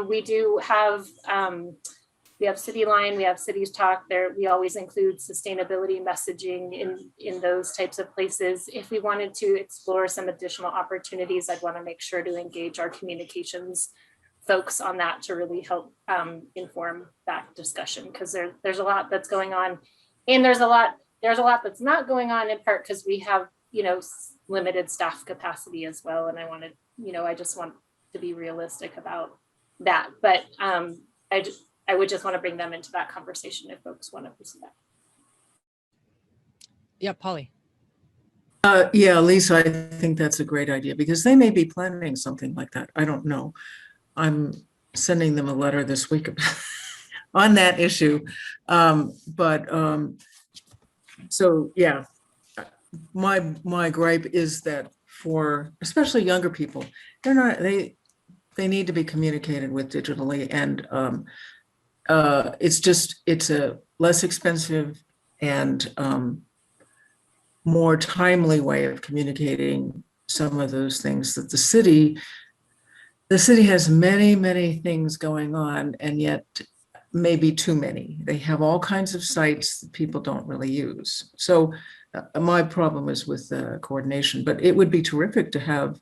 We do have, we have City Line, we have Cities Talk there. We always include sustainability messaging in those types of places. If we wanted to explore some additional opportunities, I'd want to make sure to engage our communications folks on that to really help inform that discussion, because there's a lot that's going on, and there's a lot that's not going on, in part because we have, you know, limited staff capacity as well. And I wanted, you know, I just want to be realistic about that. But I would just want to bring them into that conversation if folks want to pursue that. Yeah, Polly. yeah, Lisa, I think that's a great idea because they may be planning something like that. I don't know. I'm sending them a letter this week on that issue. So yeah, my gripe is that for especially younger people, they need to be communicated with digitally, and it's a less expensive and more timely way of communicating some of those things that the city has many things going on, and yet maybe too many. They have all kinds of sites that people don't really use. So my problem is with the coordination, but it would be terrific to have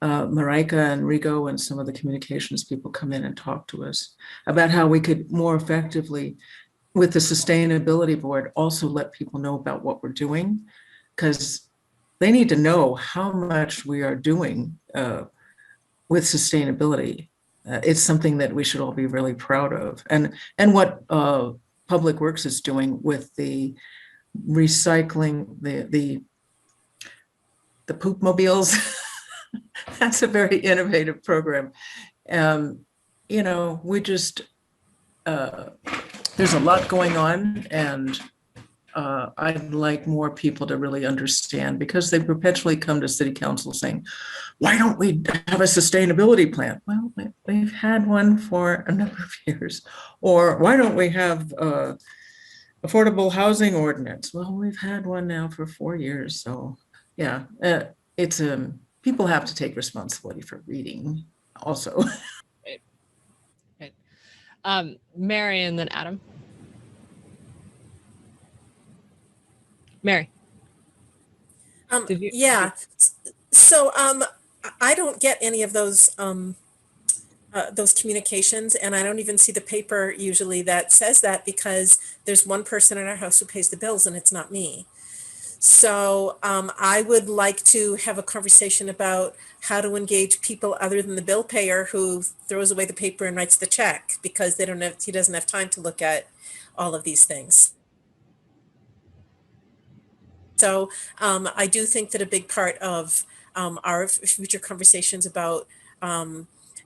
Marika and Rigo and some of the communications people come in and talk to us about how we could more effectively, with the sustainability board, also let people know about what we're doing, because they need to know how much we are doing with sustainability. It's something that we should all be really proud of. And what Public Works is doing with the recycling, the poop mobiles, that's a very innovative program. You know, we just, there's a lot going on, and I'd like more people to really understand, because they perpetually come to City Council saying, why don't we have a sustainability plan? Well, we've had one for a number of years. Or why don't we have affordable housing ordinance? Well, we've had one now for 4 years. So yeah, it's people have to take responsibility for reading also. Right. Mary and then Adam. Mary. Yeah. So I don't get any of those communications, and I don't even see the paper usually that says that, because there's one person in our house who pays the bills, and it's not me. So I would like to have a conversation about how to engage people other than the bill payer who throws away the paper and writes the check because he doesn't have time to look at all of these things. So I do think that a big part of our future conversations about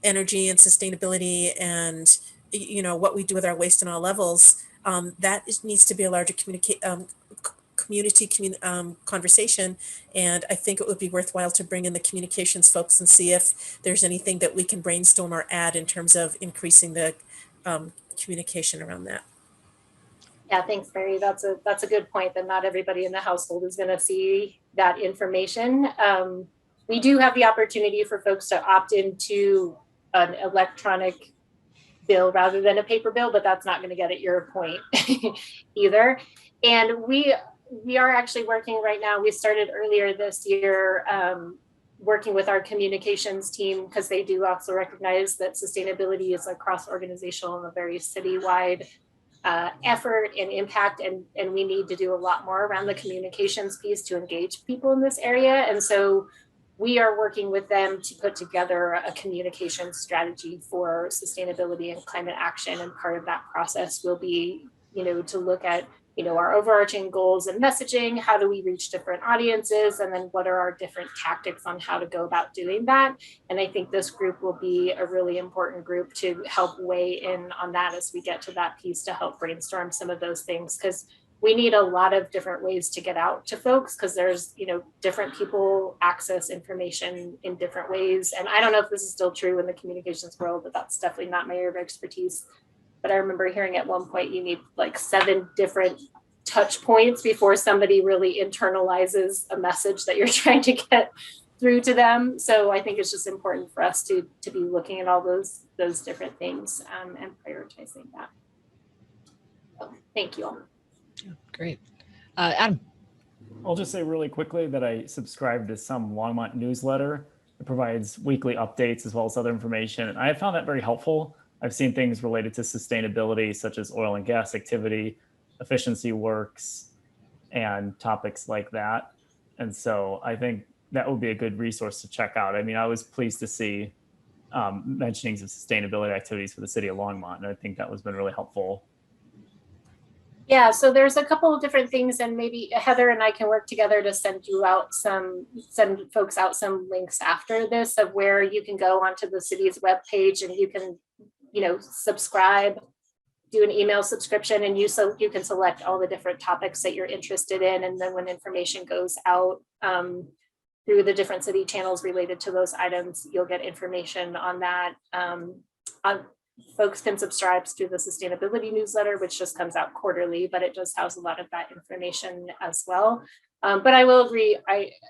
energy and sustainability and, you know, what we do with our waste on all levels, needs to be a larger community conversation. And I think it would be worthwhile to bring in the communications folks and see if there's anything that we can brainstorm or add in terms of increasing the communication around that. Yeah, thanks, Mary. That's a good point, that not everybody in the household is going to see that information. We do have the opportunity for folks to opt into an electronic bill rather than a paper bill, but that's not going to get at your point either. And we are actually working right now. We started earlier this year working with our communications team, because they do also recognize that sustainability is a cross-organizational and a very citywide effort and impact, and we need to do a lot more around the communications piece to engage people in this area. And so we are working with them to put together a communication strategy for sustainability and climate action. And part of that process will be, to look at, our overarching goals and messaging. How do we reach different audiences? And then what are our different tactics on how to go about doing that? And I think this group will be a really important group to help weigh in on that as we get to that piece, to help brainstorm some of those things, because we need a lot of different ways to get out to folks, because there's, different people access information in different ways. And I don't know if this is still true in the communications world, but that's definitely not my area of expertise. But I remember hearing at one point, you need like 7 different touch points before somebody really internalizes a message that you're trying to get through to them. So I think it's just important for us to be looking at all those different things and prioritizing that. So, thank you all. Great. Adam. I'll just say really quickly that I subscribe to some Longmont newsletter. It provides weekly updates as well as other information. And I have found that very helpful. I've seen things related to sustainability, such as oil and gas activity, efficiency works, and topics like that. And so I think that would be a good resource to check out. I mean, I was pleased to see mentionings of sustainability activities for the city of Longmont, and I think that has been really helpful. Yeah, so there's a couple of different things, and maybe Heather and I can work together to send folks out some links after this of where you can go onto the city's webpage and you can, subscribe, do an email subscription, and you can select all the different topics that you're interested in. And then when information goes out through the different city channels related to those items, you'll get information on that. Folks can subscribe to the sustainability newsletter, which just comes out quarterly, but it does house a lot of that information as well. But I will agree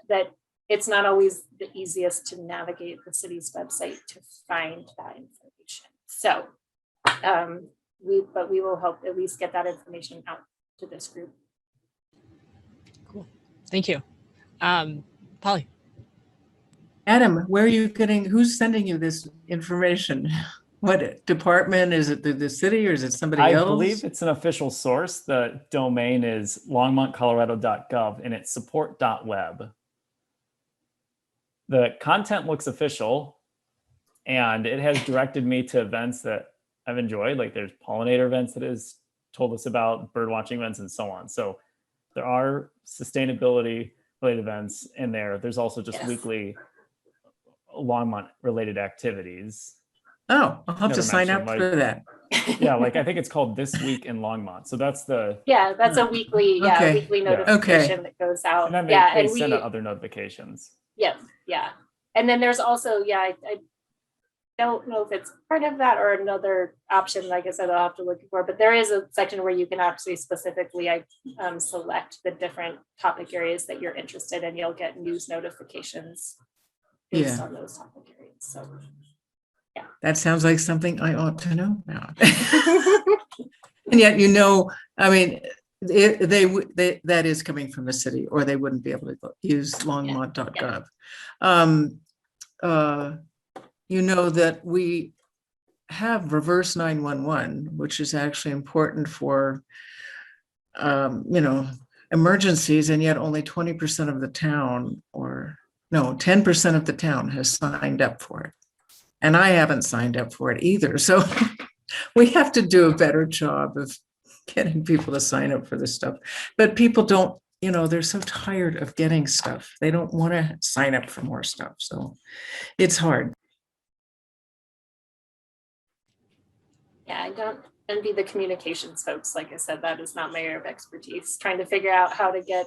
that it's not always the easiest to navigate the city's website to find that information. So we will help at least get that information out to this group. Cool. Thank you. Polly. Adam, where are you getting, who's sending you this information? What department? Is it the city or is it somebody else? I believe it's an official source. The domain is longmontcolorado.gov and it's support.web. The content looks official and it has directed me to events that I've enjoyed. Like there's pollinator events that has told us about, bird watching events and so on. So there are sustainability related events in there. There's also just weekly Longmont related activities. Oh, I'll have to sign up for that. Yeah, like I think it's called This Week in Longmont. So that's that's a weekly, weekly notification that goes out. And then they send out other notifications. Yeah. And then there's also, I don't know if it's part of that or another option. Like I said, I'll have to look for, but there is a section where you can actually specifically select the different topic areas that you're interested in. You'll get news notifications based on those topic areas. So. Yeah. That sounds like something I ought to know now. And yet, I mean, that is coming from the city, or they wouldn't be able to use longmont.gov. That we have reverse 911, which is actually important for, emergencies, and yet only 20% of the town, 10% of the town has signed up for it. And I haven't signed up for it either. So we have to do a better job of getting people to sign up for this stuff. But people don't, they're so tired of getting stuff. They don't want to sign up for more stuff. So it's hard. Yeah, I don't envy the communications folks. Like I said, that is not my area of expertise. Trying to figure out how to get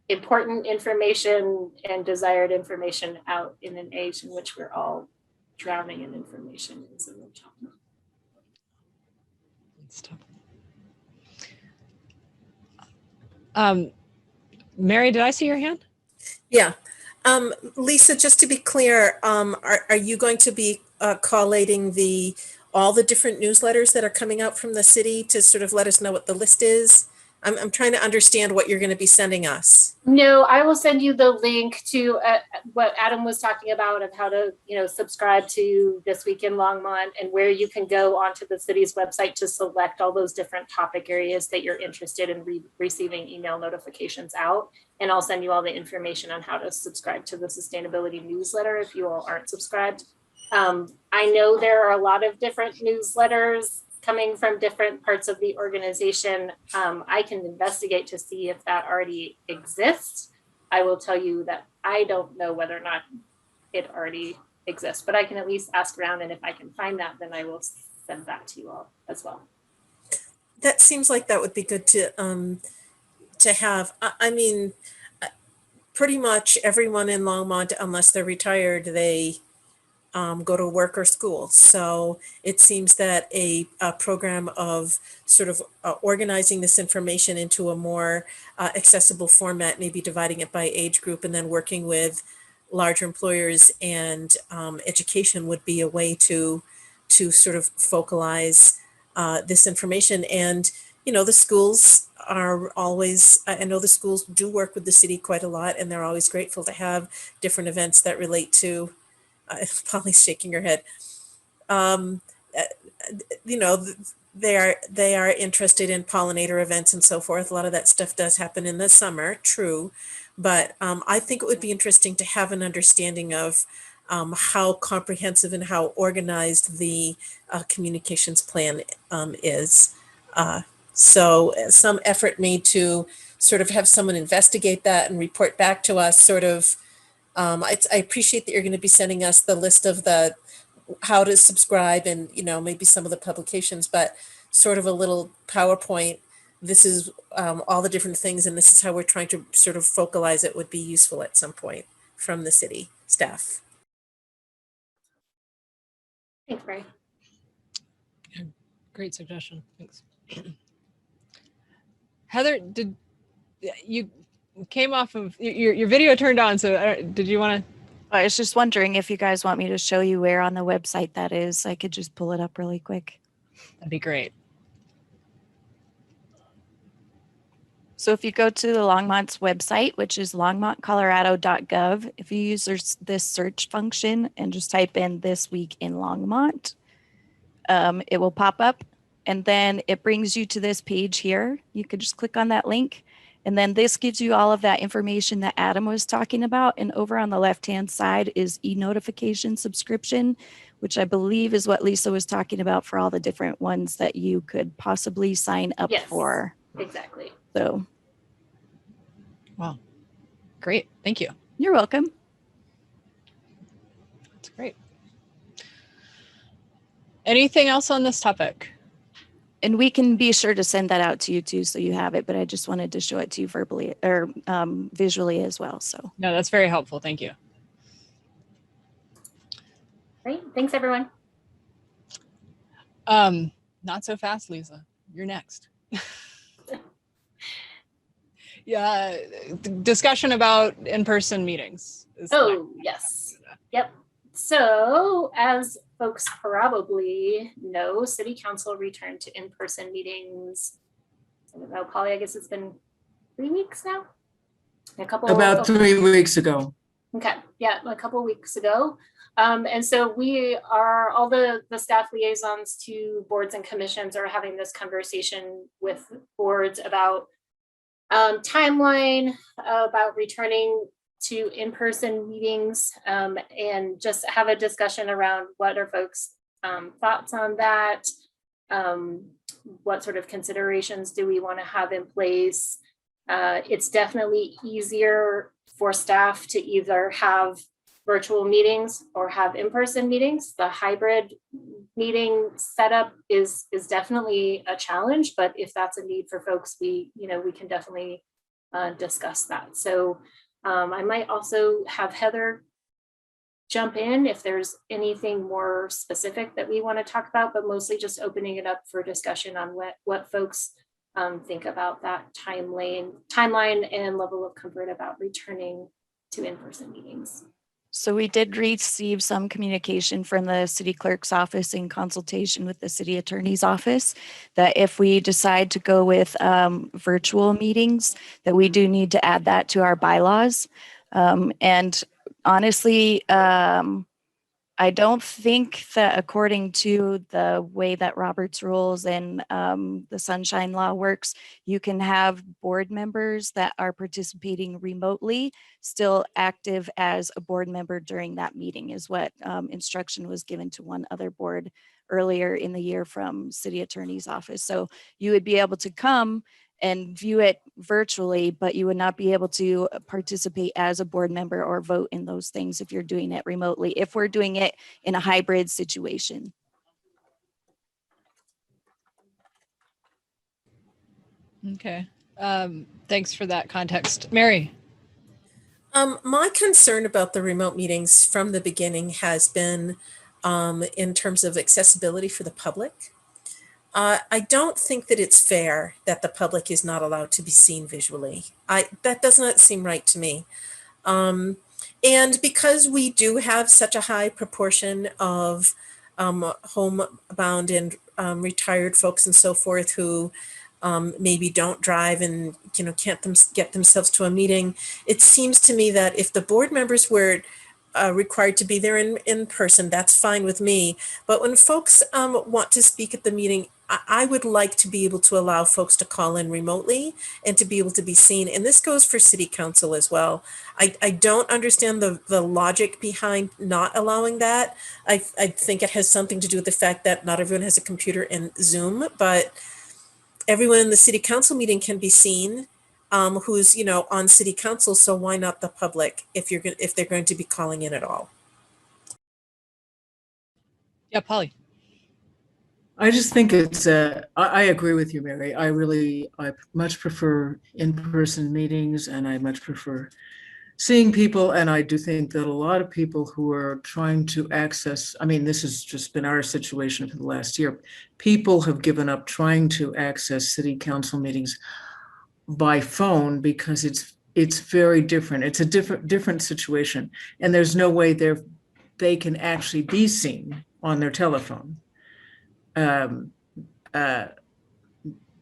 important information and desired information out in an age in which we're all drowning in information is a real challenge. Mary, did I see your hand? Yeah. Lisa, just to be clear, are you going to be collating all the different newsletters that are coming out from the city to sort of let us know what the list is? I'm trying to understand what you're going to be sending us. No, I will send you the link to what Adam was talking about of how to, subscribe to This Week in Longmont, and where you can go onto the city's website to select all those different topic areas that you're interested in receiving email notifications out. And I'll send you all the information on how to subscribe to the sustainability newsletter if you all aren't subscribed. I know there are a lot of different newsletters coming from different parts of the organization. I can investigate to see if that already exists. I will tell you that I don't know whether or not it already exists, but I can at least ask around, and if I can find that, then I will send that to you all as well. That seems like that would be good to have. I mean, pretty much everyone in Longmont, unless they're retired, they go to work or school. So it seems that a program of sort of organizing this information into a more accessible format, maybe dividing it by age group, and then working with larger employers and education would be a way to sort of focalize this information. And, the schools are always, I know the schools do work with the city quite a lot, and they're always grateful to have different events that relate to Polly's shaking her head. They are interested in pollinator events and so forth. A lot of that stuff does happen in the summer, true. But I think it would be interesting to have an understanding of how comprehensive and how organized the communications plan is. So some effort made to sort of have someone investigate that and report back to us sort of. I appreciate that you're going to be sending us the list of the how to subscribe and maybe some of the publications, but sort of a little PowerPoint. This is all the different things, and this is how we're trying to sort of focalize it would be useful at some point from the city staff. Thanks, Mary. Great suggestion. Thanks. Heather, did you came off of your video turned on? So did you want to? I was just wondering if you guys want me to show you where on the website that is. I could just pull it up really quick. That'd be great. So if you go to the Longmont's website, which is longmontcolorado.gov, if you use this search function and just type in This Week in Longmont, it will pop up, and then it brings you to this page here. You could just click on that link, and then this gives you all of that information that Adam was talking about. And over on the left-hand side is e-notification subscription, which I believe is what Lisa was talking about for all the different ones that you could possibly sign up for. Exactly. So. Wow. Great. Thank you. You're welcome. That's great. Anything else on this topic? And we can be sure to send that out to you too, so you have it, but I just wanted to show it to you verbally or visually as well. So no, that's very helpful. Thank you. Great. Thanks, everyone. Not so fast, Lisa. You're next. Yeah, discussion about in-person meetings. Oh, yes. Yep. So as folks probably know, City Council returned to in-person meetings. I don't know, Polly, I guess it's been 3 weeks now? About 3 weeks ago. Okay, yeah, a couple of weeks ago. And so we are, all the staff liaisons to boards and commissions are having this conversation with boards about timeline, about returning to in-person meetings, and just have a discussion around what are folks' thoughts on that. What sort of considerations do we want to have in place? It's definitely easier for staff to either have virtual meetings or have in-person meetings. The hybrid meeting setup is definitely a challenge, but if that's a need for folks, we can definitely discuss that. So I might also have Heather jump in if there's anything more specific that we want to talk about, but mostly just opening it up for discussion on what folks think about that timeline and level of comfort about returning to in-person meetings. So we did receive some communication from the city clerk's office in consultation with the city attorney's office that if we decide to go with virtual meetings, that we do need to add that to our bylaws. And honestly, I don't think that according to the way that Robert's rules and the Sunshine Law works, you can have board members that are participating remotely still active as a board member during that meeting is what instruction was given to one other board earlier in the year from city attorney's office. So you would be able to come and view it virtually, but you would not be able to participate as a board member or vote in those things if you're doing it remotely, if we're doing it in a hybrid situation. Okay. Thanks for that context. Mary. My concern about the remote meetings from the beginning has been in terms of accessibility for the public. I don't think that it's fair that the public is not allowed to be seen visually. That does not seem right to me. And because we do have such a high proportion of homebound and retired folks and so forth who maybe don't drive and can't get themselves to a meeting, it seems to me that if the board members were required to be there in person, that's fine with me. But when folks want to speak at the meeting, I would like to be able to allow folks to call in remotely and to be able to be seen. And this goes for city council as well. I don't understand the logic behind not allowing that. I think it has something to do with the fact that not everyone has a computer and Zoom, but everyone in the city council meeting can be seen who's on city council. So why not the public if they're going to be calling in at all? Yeah, Polly. I just think it's, I agree with you, Mary. I much prefer in-person meetings and I much prefer seeing people. And I do think that a lot of people who are trying to access, I mean, this has just been our situation for the last year. People have given up trying to access city council meetings by phone because it's very different. It's a different situation. And there's no way they can actually be seen on their telephone.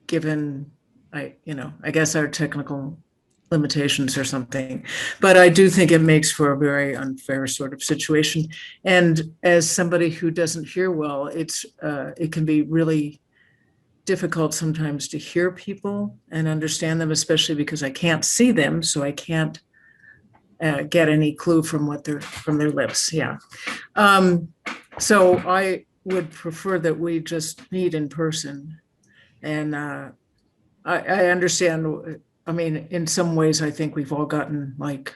Given I guess our technical limitations or something, but I do think it makes for a very unfair sort of situation. And as somebody who doesn't hear well, it can be really difficult sometimes to hear people and understand them, especially because I can't see them, so I can't get any clue from their lips. Yeah. So I would prefer that we just meet in person. And I understand, I mean, in some ways, I think we've all gotten like,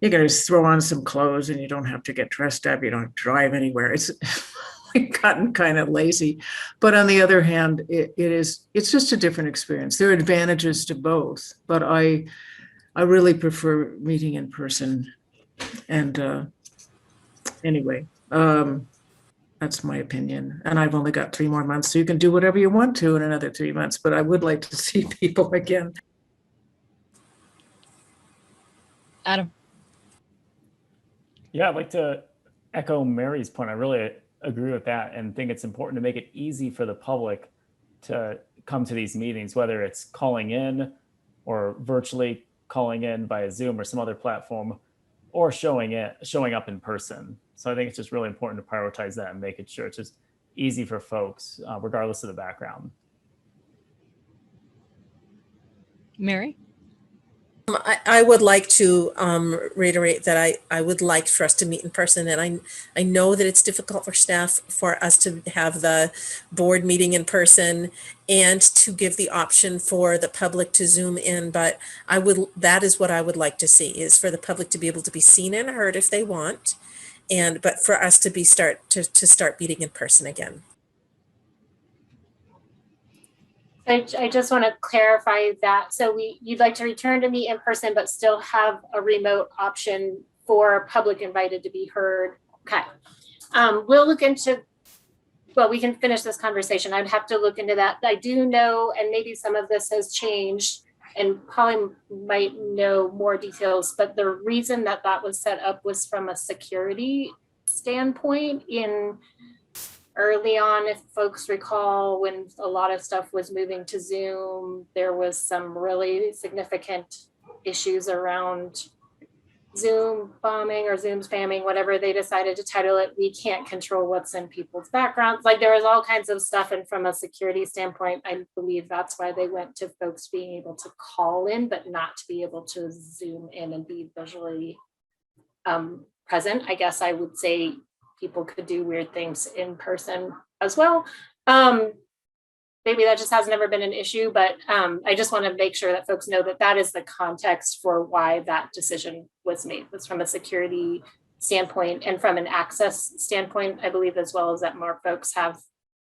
you can just throw on some clothes and you don't have to get dressed up. You don't have to drive anywhere. It's gotten kind of lazy. But on the other hand, it's just a different experience. There are advantages to both, but I really prefer meeting in person. And anyway, that's my opinion. And I've only got 3 more months, so you can do whatever you want to in another 3 months, but I would like to see people again. Adam. Yeah, I'd like to echo Mary's point. I really agree with that and think it's important to make it easy for the public to come to these meetings, whether it's calling in or virtually calling in via Zoom or some other platform, or showing up in person. So I think it's just really important to prioritize that and making sure it's just easy for folks, regardless of the background. Mary? I would like to reiterate that I would like for us to meet in person, and I know that it's difficult for staff for us to have the board meeting in person and to give the option for the public to Zoom in, but that is what I would like to see, is for the public to be able to be seen and heard if they want, but for us to start meeting in person again. I just want to clarify that. So you'd like to return to meet in person, but still have a remote option for public invited to be heard. Okay. We'll look into, well, we can finish this conversation. I'd have to look into that. I do know, and maybe some of this has changed, and Polly might know more details, but the reason that that was set up was from a security standpoint. In early on, if folks recall, when a lot of stuff was moving to Zoom, there was some really significant issues around Zoom bombing or Zoom spamming, whatever they decided to title it. We can't control what's in people's backgrounds. Like, there was all kinds of stuff. And from a security standpoint, I believe that's why they went to folks being able to call in, but not to be able to Zoom in and be visually present. I guess I would say people could do weird things in person as well. Maybe that just has never been an issue, but I just want to make sure that folks know that that is the context for why that decision was made. Was from a security standpoint and from an access standpoint, I believe, as well, as that more folks have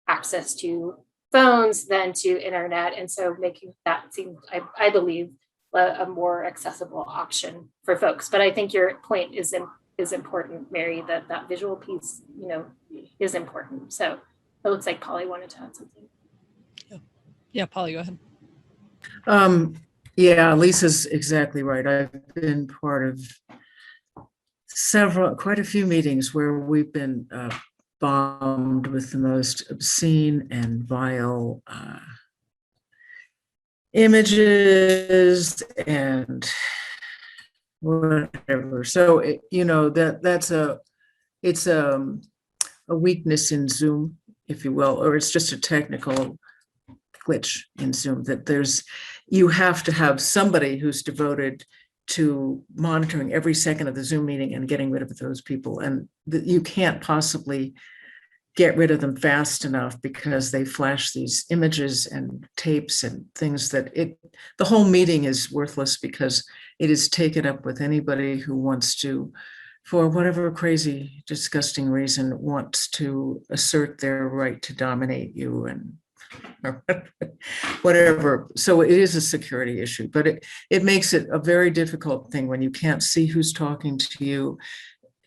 access to phones than to internet. And so making that seem, I believe, a more accessible option for folks. But I think your point is important, Mary, that that visual piece, is important. So it looks like Polly wanted to add something. Yeah, Polly, go ahead. Yeah, Lisa's exactly right. I've been part of quite a few meetings where we've been bombed with the most obscene and vile images and whatever. So it's a weakness in Zoom, if you will, or it's just a technical glitch in Zoom that you have to have somebody who's devoted to monitoring every second of the Zoom meeting and getting rid of those people. And you can't possibly get rid of them fast enough because they flash these images and tapes and things that the whole meeting is worthless because it is taken up with anybody who wants to, for whatever crazy, disgusting reason, wants to assert their right to dominate you and whatever. So it is a security issue, but it makes it a very difficult thing when you can't see who's talking to you.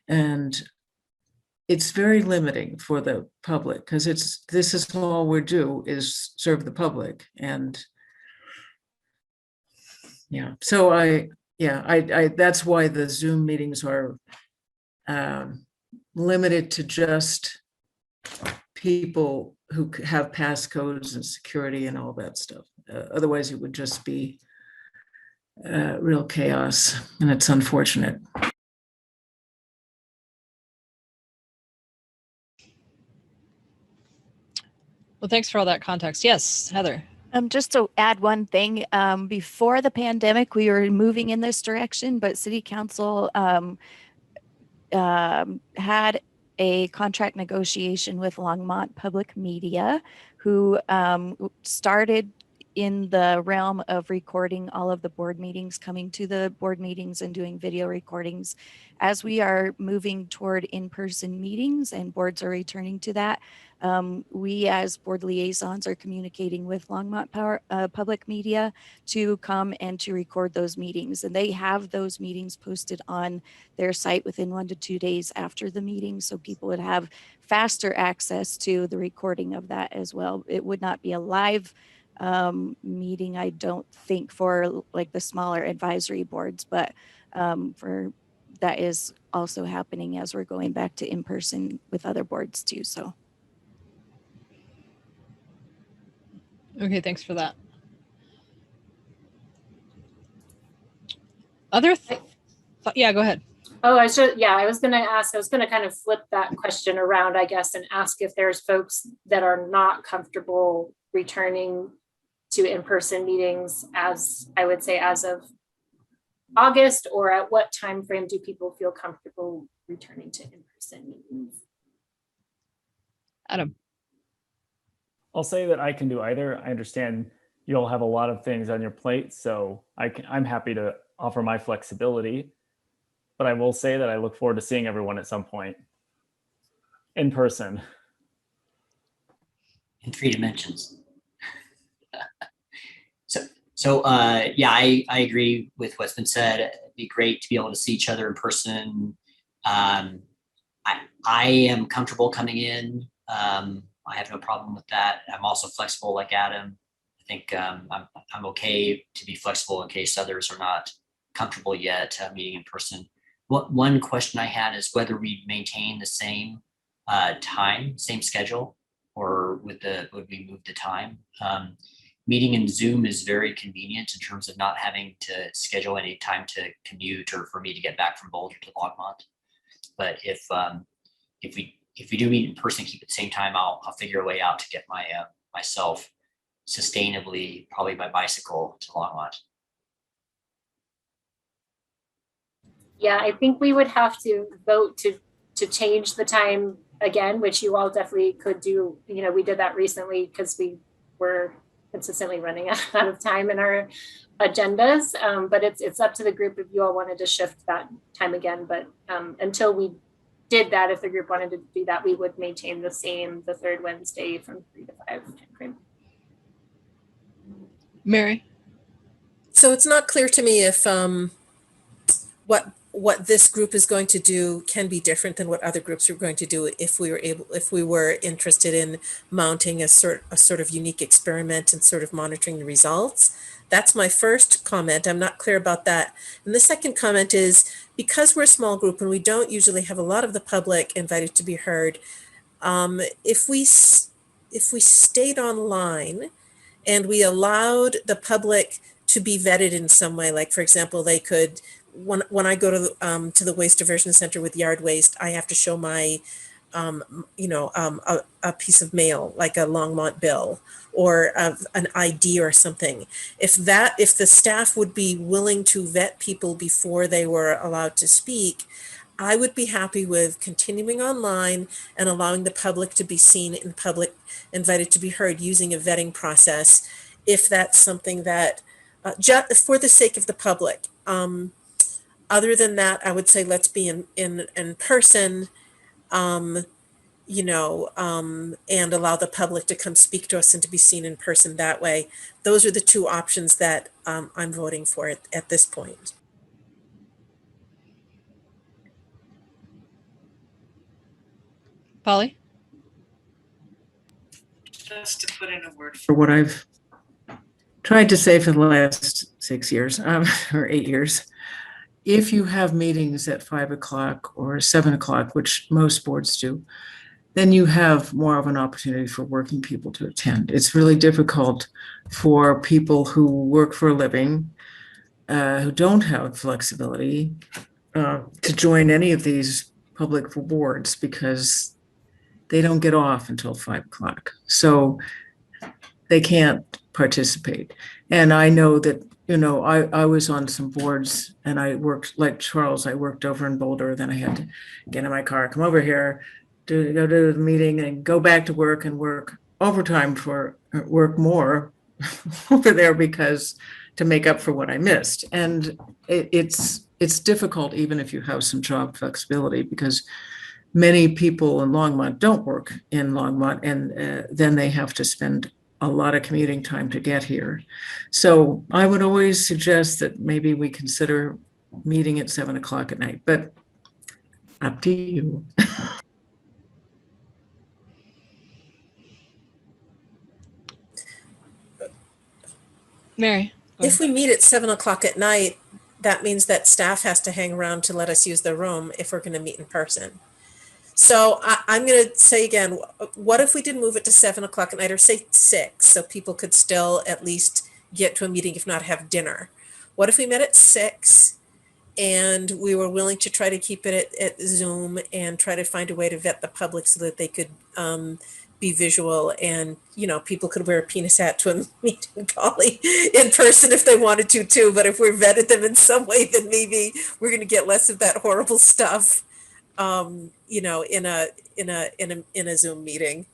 And it's very limiting for the public because this is all we do is serve the public. And yeah, so I that's why the Zoom meetings are limited to just people who have passcodes and security and all that stuff. Otherwise, it would just be real chaos, and it's unfortunate. Well, thanks for all that context. Yes, Heather. Just to add one thing, before the pandemic, we were moving in this direction, but City Council had a contract negotiation with Longmont Public Media, who started in the realm of recording all of the board meetings, coming to the board meetings and doing video recordings. As we are moving toward in-person meetings and boards are returning to that, we as board liaisons are communicating with Longmont Public Media to come and to record those meetings. And they have those meetings posted on their site within 1 to 2 days after the meeting. So people would have faster access to the recording of that as well. It would not be a live meeting, I don't think, for like the smaller advisory boards, but for that is also happening as we're going back to in-person with other boards too. So. Okay, thanks for that. Other yeah, go ahead. Oh, I was going to kind of flip that question around, I guess, and ask if there's folks that are not comfortable returning to in-person meetings, as I would say, as of August, or at what time frame do people feel comfortable returning to in-person meetings? Adam. I'll say that I can do either. I understand you'll have a lot of things on your plate, so I'm happy to offer my flexibility. But I will say that I look forward to seeing everyone at some point in person. In 3 dimensions. I agree with what's been said. It'd be great to be able to see each other in person. I am comfortable coming in. I have no problem with that. I'm also flexible like Adam. I think I'm okay to be flexible in case others are not comfortable yet meeting in person. One question I had is whether we maintain the same time, same schedule, or would we move the time? Meeting in Zoom is very convenient in terms of not having to schedule any time to commute or for me to get back from Boulder to Longmont. But if we do meet in person, keep at the same time, I'll figure a way out to get myself sustainably, probably by bicycle, to Longmont. Yeah, I think we would have to vote to change the time again, which you all definitely could do. You know, we did that recently because we were consistently running out of time in our agendas. But it's up to the group if you all wanted to shift that time again. But until we did that, if the group wanted to do that, we would maintain the third Wednesday from 3 to 5 timeframe. Mary? So it's not clear to me if what this group is going to do can be different than what other groups are going to do if we were interested in mounting a sort of unique experiment and sort of monitoring the results. That's my first comment. I'm not clear about that. And the second comment is, because we're a small group and we don't usually have a lot of the public invited to be heard, if we stayed online and we allowed the public to be vetted in some way, like for example, they could, when I go to the waste diversion center with yard waste, I have to show my, a piece of mail, like a Longmont bill or an ID or something. If the staff would be willing to vet people before they were allowed to speak, I would be happy with continuing online and allowing the public to be seen in public, invited to be heard using a vetting process, if that's something that, just for the sake of the public. Other than that, I would say let's be in person, and allow the public to come speak to us and to be seen in person that way. Those are the two options that I'm voting for at this point. Polly? Just to put in a word for what I've tried to say for the last 6 years or 8 years. If you have meetings at 5 o'clock or 7 o'clock, which most boards do, then you have more of an opportunity for working people to attend. It's really difficult for people who work for a living, who don't have flexibility, to join any of these public boards because they don't get off until 5 o'clock. So they can't participate. And I know that, I was on some boards and I worked, like Charles, I worked over in Boulder, then I had to get in my car, come over here, go to the meeting and go back to work and work overtime work more over there because to make up for what I missed. And it's difficult even if you have some job flexibility, because many people in Longmont don't work in Longmont, and then they have to spend a lot of commuting time to get here. So I would always suggest that maybe we consider meeting at 7 o'clock at night, but up to you. Mary? If we meet at 7 o'clock at night, that means that staff has to hang around to let us use the room if we're going to meet in person. So I'm going to say again, what if we did move it to 7 o'clock at night, or say 6, so people could still at least get to a meeting, if not have dinner? What if we met at 6 and we were willing to try to keep it at Zoom and try to find a way to vet the public so that they could be visual, and people could wear a penis hat to a meeting collie in person if they wanted to too. But if we vetted them in some way, then maybe we're going to get less of that horrible stuff. In a Zoom meeting.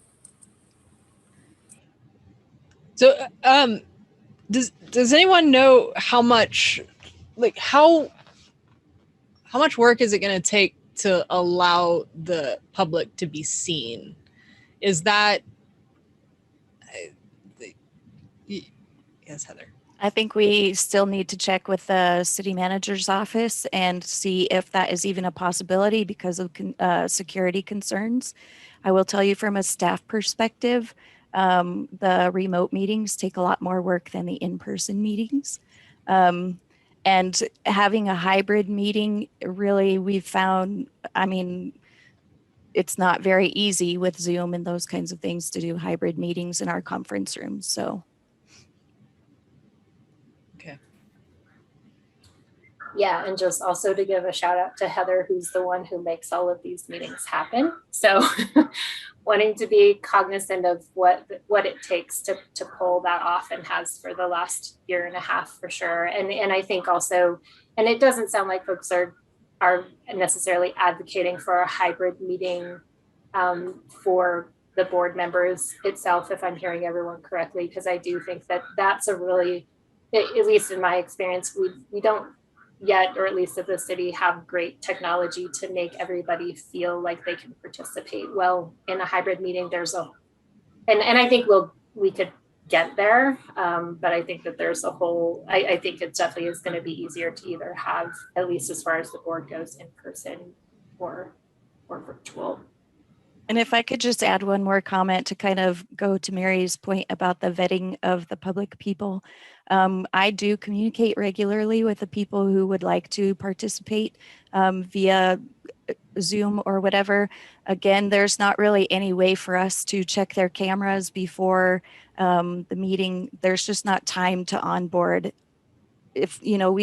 So, does anyone know how much work is it going to take to allow the public to be seen? Is that, yes, Heather? I think we still need to check with the city manager's office and see if that is even a possibility because of security concerns. I will tell you from a staff perspective, The remote meetings take a lot more work than the in-person meetings. And having a hybrid meeting, really, we've found, I mean, it's not very easy with Zoom and those kinds of things to do hybrid meetings in our conference rooms. So. Okay. Yeah, and just also to give a shout out to Heather, who's the one who makes all of these meetings happen. So wanting to be cognizant of what it takes to pull that off, and has for the last year and a half for sure. And I think also, and it doesn't sound like folks are necessarily advocating for a hybrid meeting for the board members itself, if I'm hearing everyone correctly, because I do think that that's a really, at least in my experience, we don't yet, or at least at the city, have great technology to make everybody feel like they can participate well in a hybrid meeting. There's a, and I think we could get there, but I think that there's a whole, I think it definitely is going to be easier to either have, at least as far as the board goes, in person or virtual. And if I could just add one more comment to kind of go to Mary's point about the vetting of the public people. I do communicate regularly with the people who would like to participate via Zoom or whatever. Again, there's not really any way for us to check their cameras before the meeting. There's just not time to onboard. If, you know,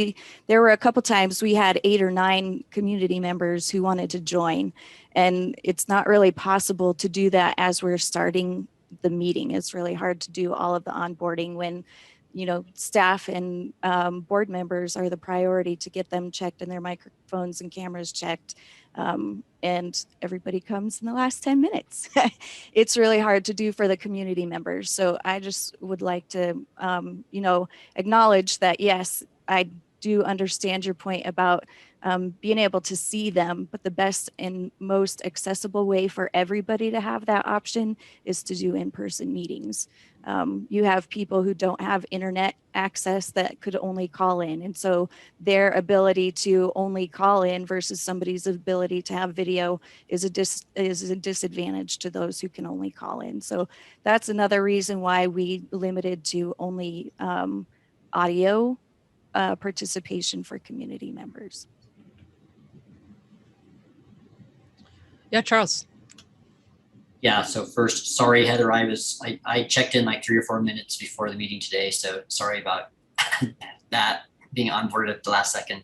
there were a couple times we had 8 or 9 community members who wanted to join, and it's not really possible to do that as we're starting the meeting. It's really hard to do all of the onboarding when, you know, staff and board members are the priority to get them checked and their microphones and cameras checked. And everybody comes in the last 10 minutes. It's really hard to do for the community members. So I just would like to, you know, acknowledge that, yes, I do understand your point about being able to see them, but the best and most accessible way for everybody to have that option is to do in-person meetings. You have people who don't have internet access that could only call in. And so their ability to only call in versus somebody's ability to have video is a disadvantage to those who can only call in. So that's another reason why we limited to only audio participation for community members. Yeah, Charles. Yeah, so first, sorry, Heather, I checked in like 3 or 4 minutes before the meeting today, so sorry about that being onboarded at the last second.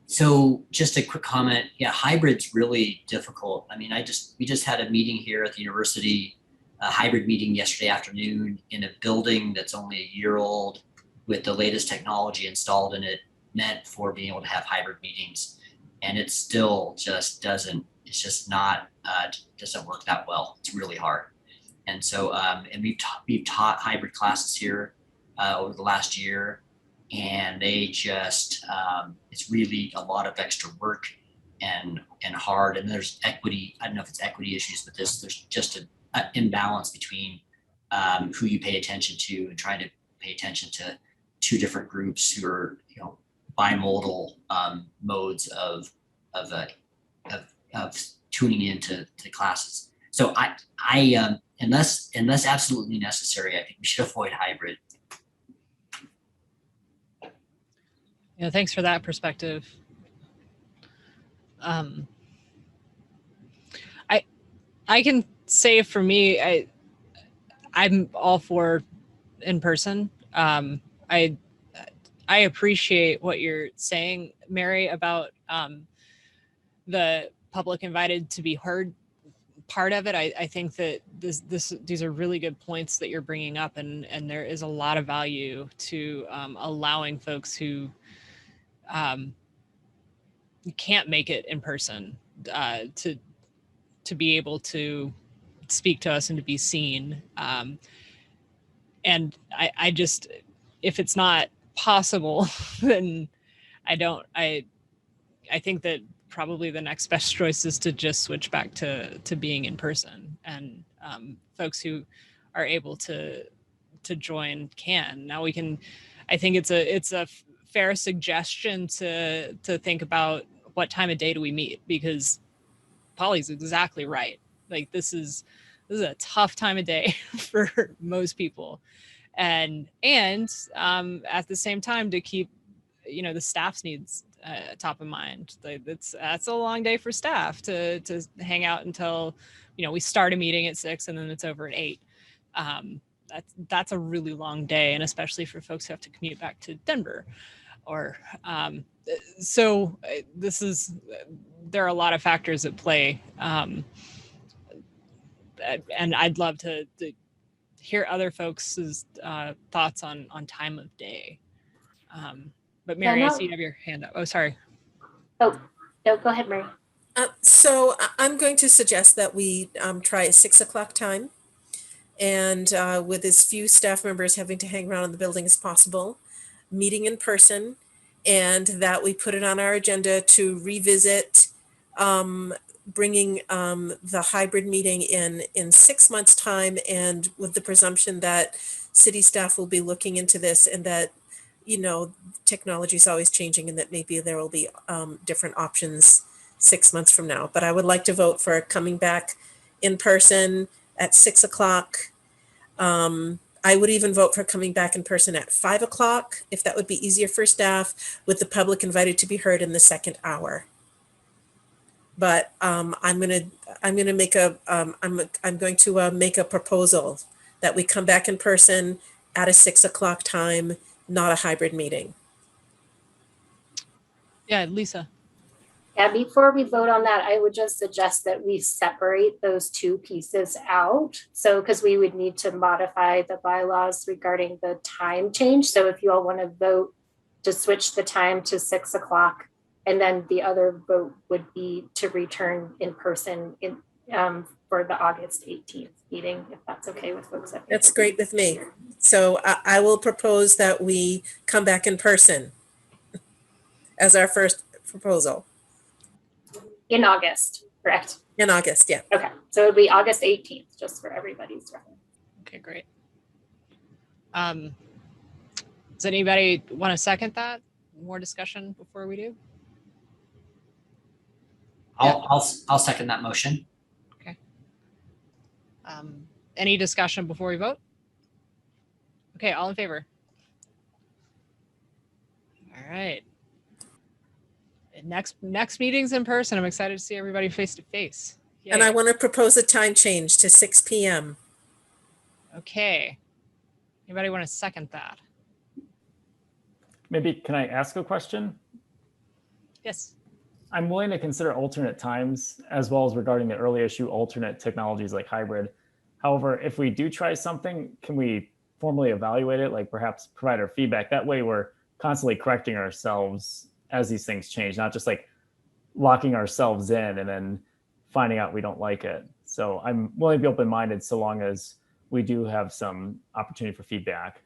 So just a quick comment. Yeah, hybrid's really difficult. I mean, we just had a meeting here at the university, a hybrid meeting yesterday afternoon in a building that's only a year old with the latest technology installed in it, meant for being able to have hybrid meetings. And it still just doesn't, it's just not, doesn't work that well. It's really hard. And so, and we've taught hybrid classes here over the last year, and they just, it's really a lot of extra work and hard. And there's equity, I don't know if it's equity issues, but there's just an imbalance between who you pay attention to, and trying to pay attention to 2 different groups who are, you know, bimodal modes of tuning into classes. So I unless absolutely necessary, I think we should avoid hybrid. Yeah, thanks for that perspective. I can say for me, I'm all for in person. I appreciate what you're saying, Mary, about the public invited to be heard part of it. I think that these are really good points that you're bringing up, and there is a lot of value to allowing folks who can't make it in person to be able to speak to us and to be seen. And I just, if it's not possible, then I think that probably the next best choice is to just switch back to being in person, and folks who are able to join can. Now we can, I think it's a fair suggestion to think about what time of day do we meet, because Polly's exactly right. Like, this is this is a tough time of day for most people. And at the same time, to keep, the staff's needs top of mind. That's a long day for staff to hang out until, we start a meeting at 6 and then it's over at 8. That's a really long day, and especially for folks who have to commute back to Denver. Or there are a lot of factors at play, and I'd love to hear other folks' thoughts on time of day. But Mary, I see you have your hand up. Oh, sorry. Oh, no, go ahead, Mary. So I'm going to suggest that we try a 6 o'clock time, and with as few staff members having to hang around in the building as possible, meeting in person, and that we put it on our agenda to revisit bringing the hybrid meeting in 6 months' time, and with the presumption that city staff will be looking into this, and that, technology is always changing, and that maybe there will be different options 6 months from now. But I would like to vote for coming back in person at 6 o'clock. I would even vote for coming back in person at 5 o'clock, if that would be easier for staff, with the public invited to be heard in the second hour. But I'm going to make a proposal that we come back in person at a 6 o'clock time, not a hybrid meeting. Yeah, Lisa. Yeah, before we vote on that, I would just suggest that we separate those two pieces out. So, because we would need to modify the bylaws regarding the time change. So if you all want to vote to switch the time to 6 o'clock, and then the other vote would be to return in person for the August 18th meeting, if that's okay with folks. That's great with me. So I will propose that we come back in person as our first proposal. In August, correct? In August, yeah. Okay, so it would be August 18th, just for everybody's reference. Okay, great. Does anybody want to second that? More discussion before we do? I'll second that motion. Okay. Any discussion before we vote? Okay, all in favor? All right. Next meeting's in person. I'm excited to see everybody face to face. And I want to propose a time change to 6 p.m. Okay. Anybody want to second that? Maybe, can I ask a question? Yes. I'm willing to consider alternate times, as well as regarding the early issue, alternate technologies like hybrid. However, if we do try something, can we formally evaluate it, like perhaps provide our feedback? That way we're constantly correcting ourselves as these things change, not just like locking ourselves in and then finding out we don't like it. So I'm willing to be open-minded so long as we do have some opportunity for feedback.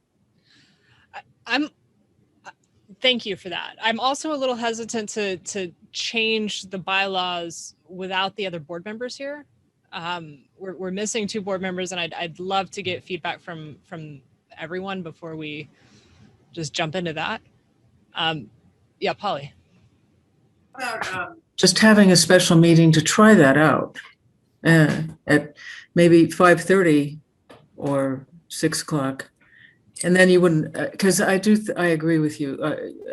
Thank you for that. I'm also a little hesitant to change the bylaws without the other board members here. We're missing 2 board members, and I'd love to get feedback from everyone before we just jump into that. Yeah, Polly. Just having a special meeting to try that out at maybe 5:30 or 6 o'clock. And then you wouldn't, because I agree with you.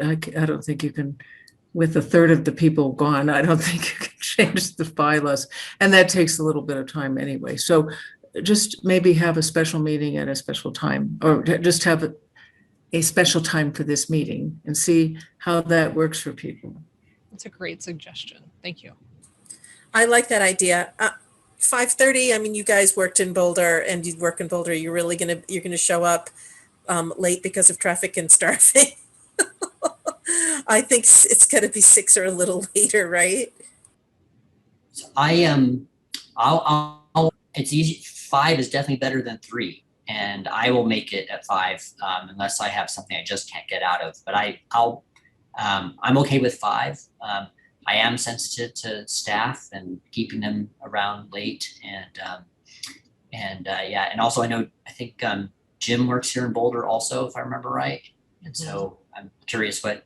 I don't think you can, with a third of the people gone, I don't think you can change the bylaws. And that takes a little bit of time anyway. So just maybe have a special meeting at a special time, or just have a special time for this meeting and see how that works for people. That's a great suggestion. Thank you. I like that idea. 5:30, I mean, you guys worked in Boulder, and you work in Boulder, you're gonna show up late because of traffic and starving. I think it's gonna be 6 or a little later, right? So it's easy. 5 is definitely better than 3. And I will make it at 5 unless I have something I just can't get out of. But I'm okay with 5. I am sensitive to staff and keeping them around late, and also I think Jim works here in Boulder also, if I remember right. And so I'm curious what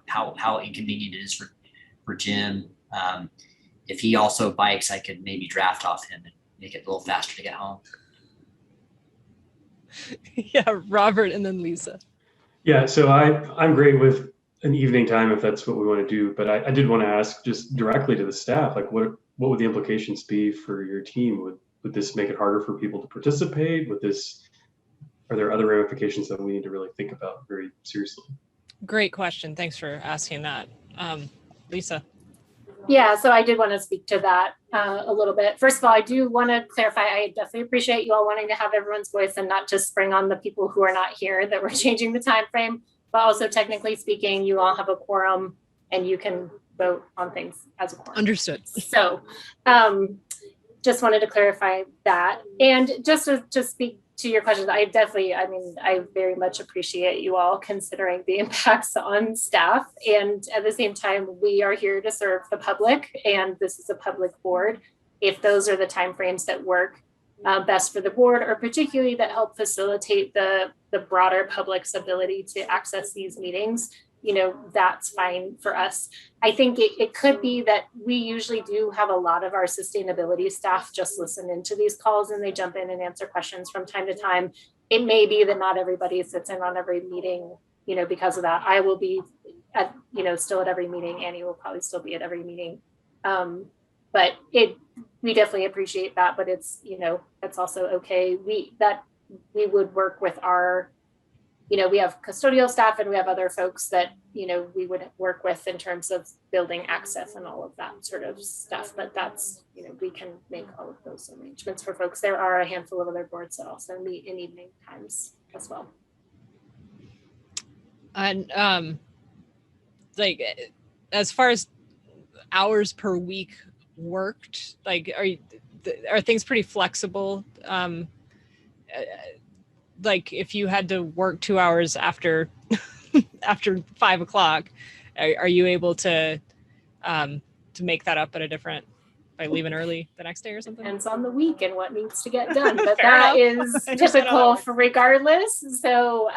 how inconvenient it is for Jim. If he also bikes, I could maybe draft off him make it a little faster to get home. Yeah, Robert and then Lisa. Yeah, so I'm great with an evening time if that's what we want to do. But I did want to ask just directly to the staff, like what would the implications be for your team? Would this make it harder for people to participate? Are there other ramifications that we need to really think about very seriously? Great question. Thanks for asking that. Lisa. Yeah, so I did want to speak to that a little bit. First of all, I do want to clarify, I definitely appreciate you all wanting to have everyone's voice and not just bring on the people who are not here that we're changing the time frame, but also technically speaking, you all have a quorum and you can vote on things as a quorum. Understood. So just wanted to clarify that. And just to speak to your question, I very much appreciate you all considering the impacts on staff. And at the same time, we are here to serve the public, and this is a public board. If those are the timeframes that work best for the board, or particularly that help facilitate the broader public's ability to access these meetings, that's fine for us. I think it could be that we usually do have a lot of our sustainability staff just listen into these calls and they jump in and answer questions from time to time. It may be that not everybody sits in on every meeting, because of that. I will be at, still at every meeting. Annie will probably still be at every meeting. But we definitely appreciate that, but it's, that's also okay. We would work with our, we have custodial staff and we have other folks that, we would work with in terms of building access and all of that sort of stuff. But that's, we can make all of those arrangements for folks. There are a handful of other boards that also meet in evening times as well. And as far as hours per week worked, are things pretty flexible? Like if you had to work 2 hours after 5 o'clock, are you able to make that up by leaving early the next day or something? Depends on the week and what needs to get done, but Fair that enough. is typical for regardless. So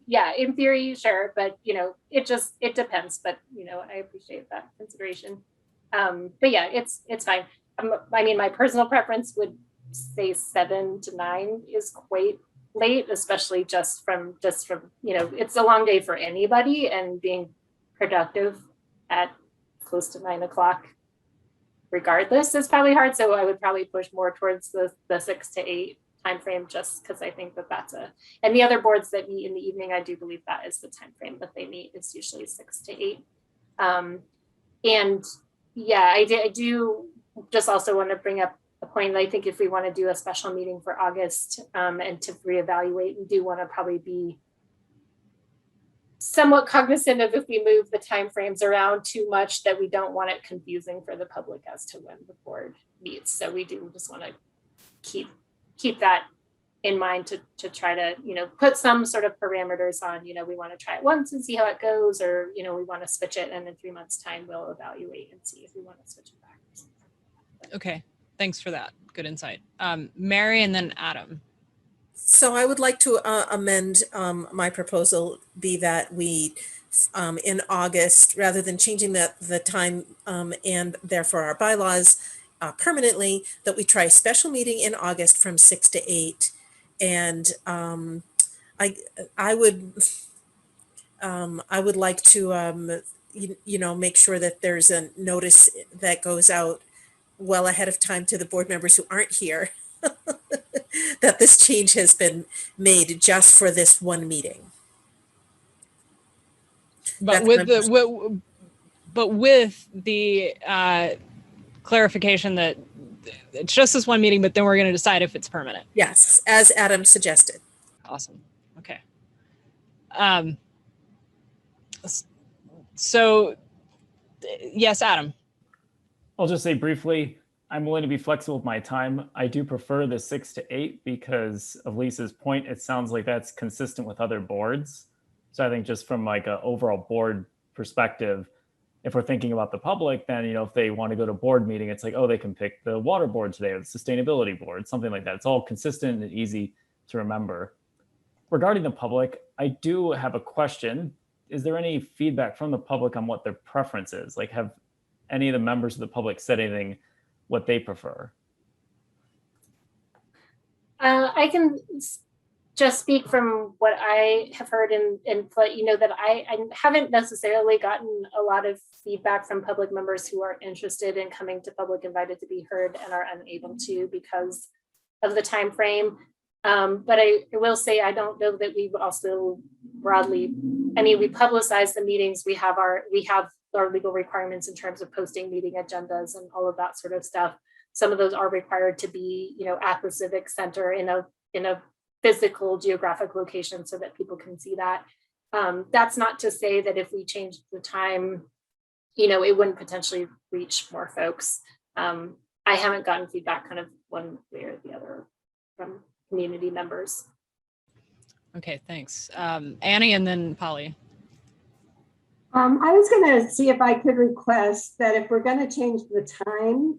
yeah, in theory, sure, but it depends. But I appreciate that consideration. But yeah, it's fine. My personal preference would say 7 to 9 is quite late, especially just from it's a long day for anybody, and being productive at close to 9 o'clock regardless is probably hard. So I would probably push more towards the 6 to 8 time frame, just because I think that's and the other boards that meet in the evening, I do believe that is the time frame that they meet. It's usually 6 to 8. And yeah, I do just also want to bring up a point. I think if we want to do a special meeting for August and to reevaluate, we do want to probably be somewhat cognizant of if we move the timeframes around too much, that we don't want it confusing for the public as to when the board meets. So we do just want to keep that in mind to try to put some sort of parameters on. We want to try it once and see how it goes, or we want to switch it, and in 3 months time we'll evaluate and see if we want to switch it back or something. Okay, thanks for that. Good insight. Mary and then Adam. So I would like to amend my proposal, be that we in August, rather than changing the time and therefore our bylaws permanently, that we try a special meeting in August from 6 to 8. And I would like to make sure that there's a notice that goes out well ahead of time to the board members who aren't here that this change has been made just for this one meeting. But with the clarification that it's just this one meeting, but then we're going to decide if it's permanent. Yes, as Adam suggested. Awesome. Okay. So yes, Adam. I'll just say briefly, I'm willing to be flexible with my time. I do prefer the 6 to 8 because of Lisa's point. It sounds like that's consistent with other boards. So I think just from like an overall board perspective, if we're thinking about the public, then, if they want to go to a board meeting, it's like, oh, they can pick the water board today or the sustainability board, something like that. It's all consistent and easy to remember. Regarding the public, I do have a question. Is there any feedback from the public on what their preference is? Like, have any of the members of the public said anything what they prefer? I can just speak from what I have heard and let you know that I haven't necessarily gotten a lot of feedback from public members who are interested in coming to public invited to be heard and are unable to because of the time frame. But I will say I don't know that we've also broadly, I mean, we publicize the meetings, we have our legal requirements in terms of posting meeting agendas and all of that sort of stuff. Some of those are required to be, at the Civic Center in a physical geographic location so that people can see that. That's not to say that if we changed the time, it wouldn't potentially reach more folks. I haven't gotten feedback kind of one way or the other from community members. Okay, thanks. Annie and then Polly. I was going to see if I could request that if we're going to change the time,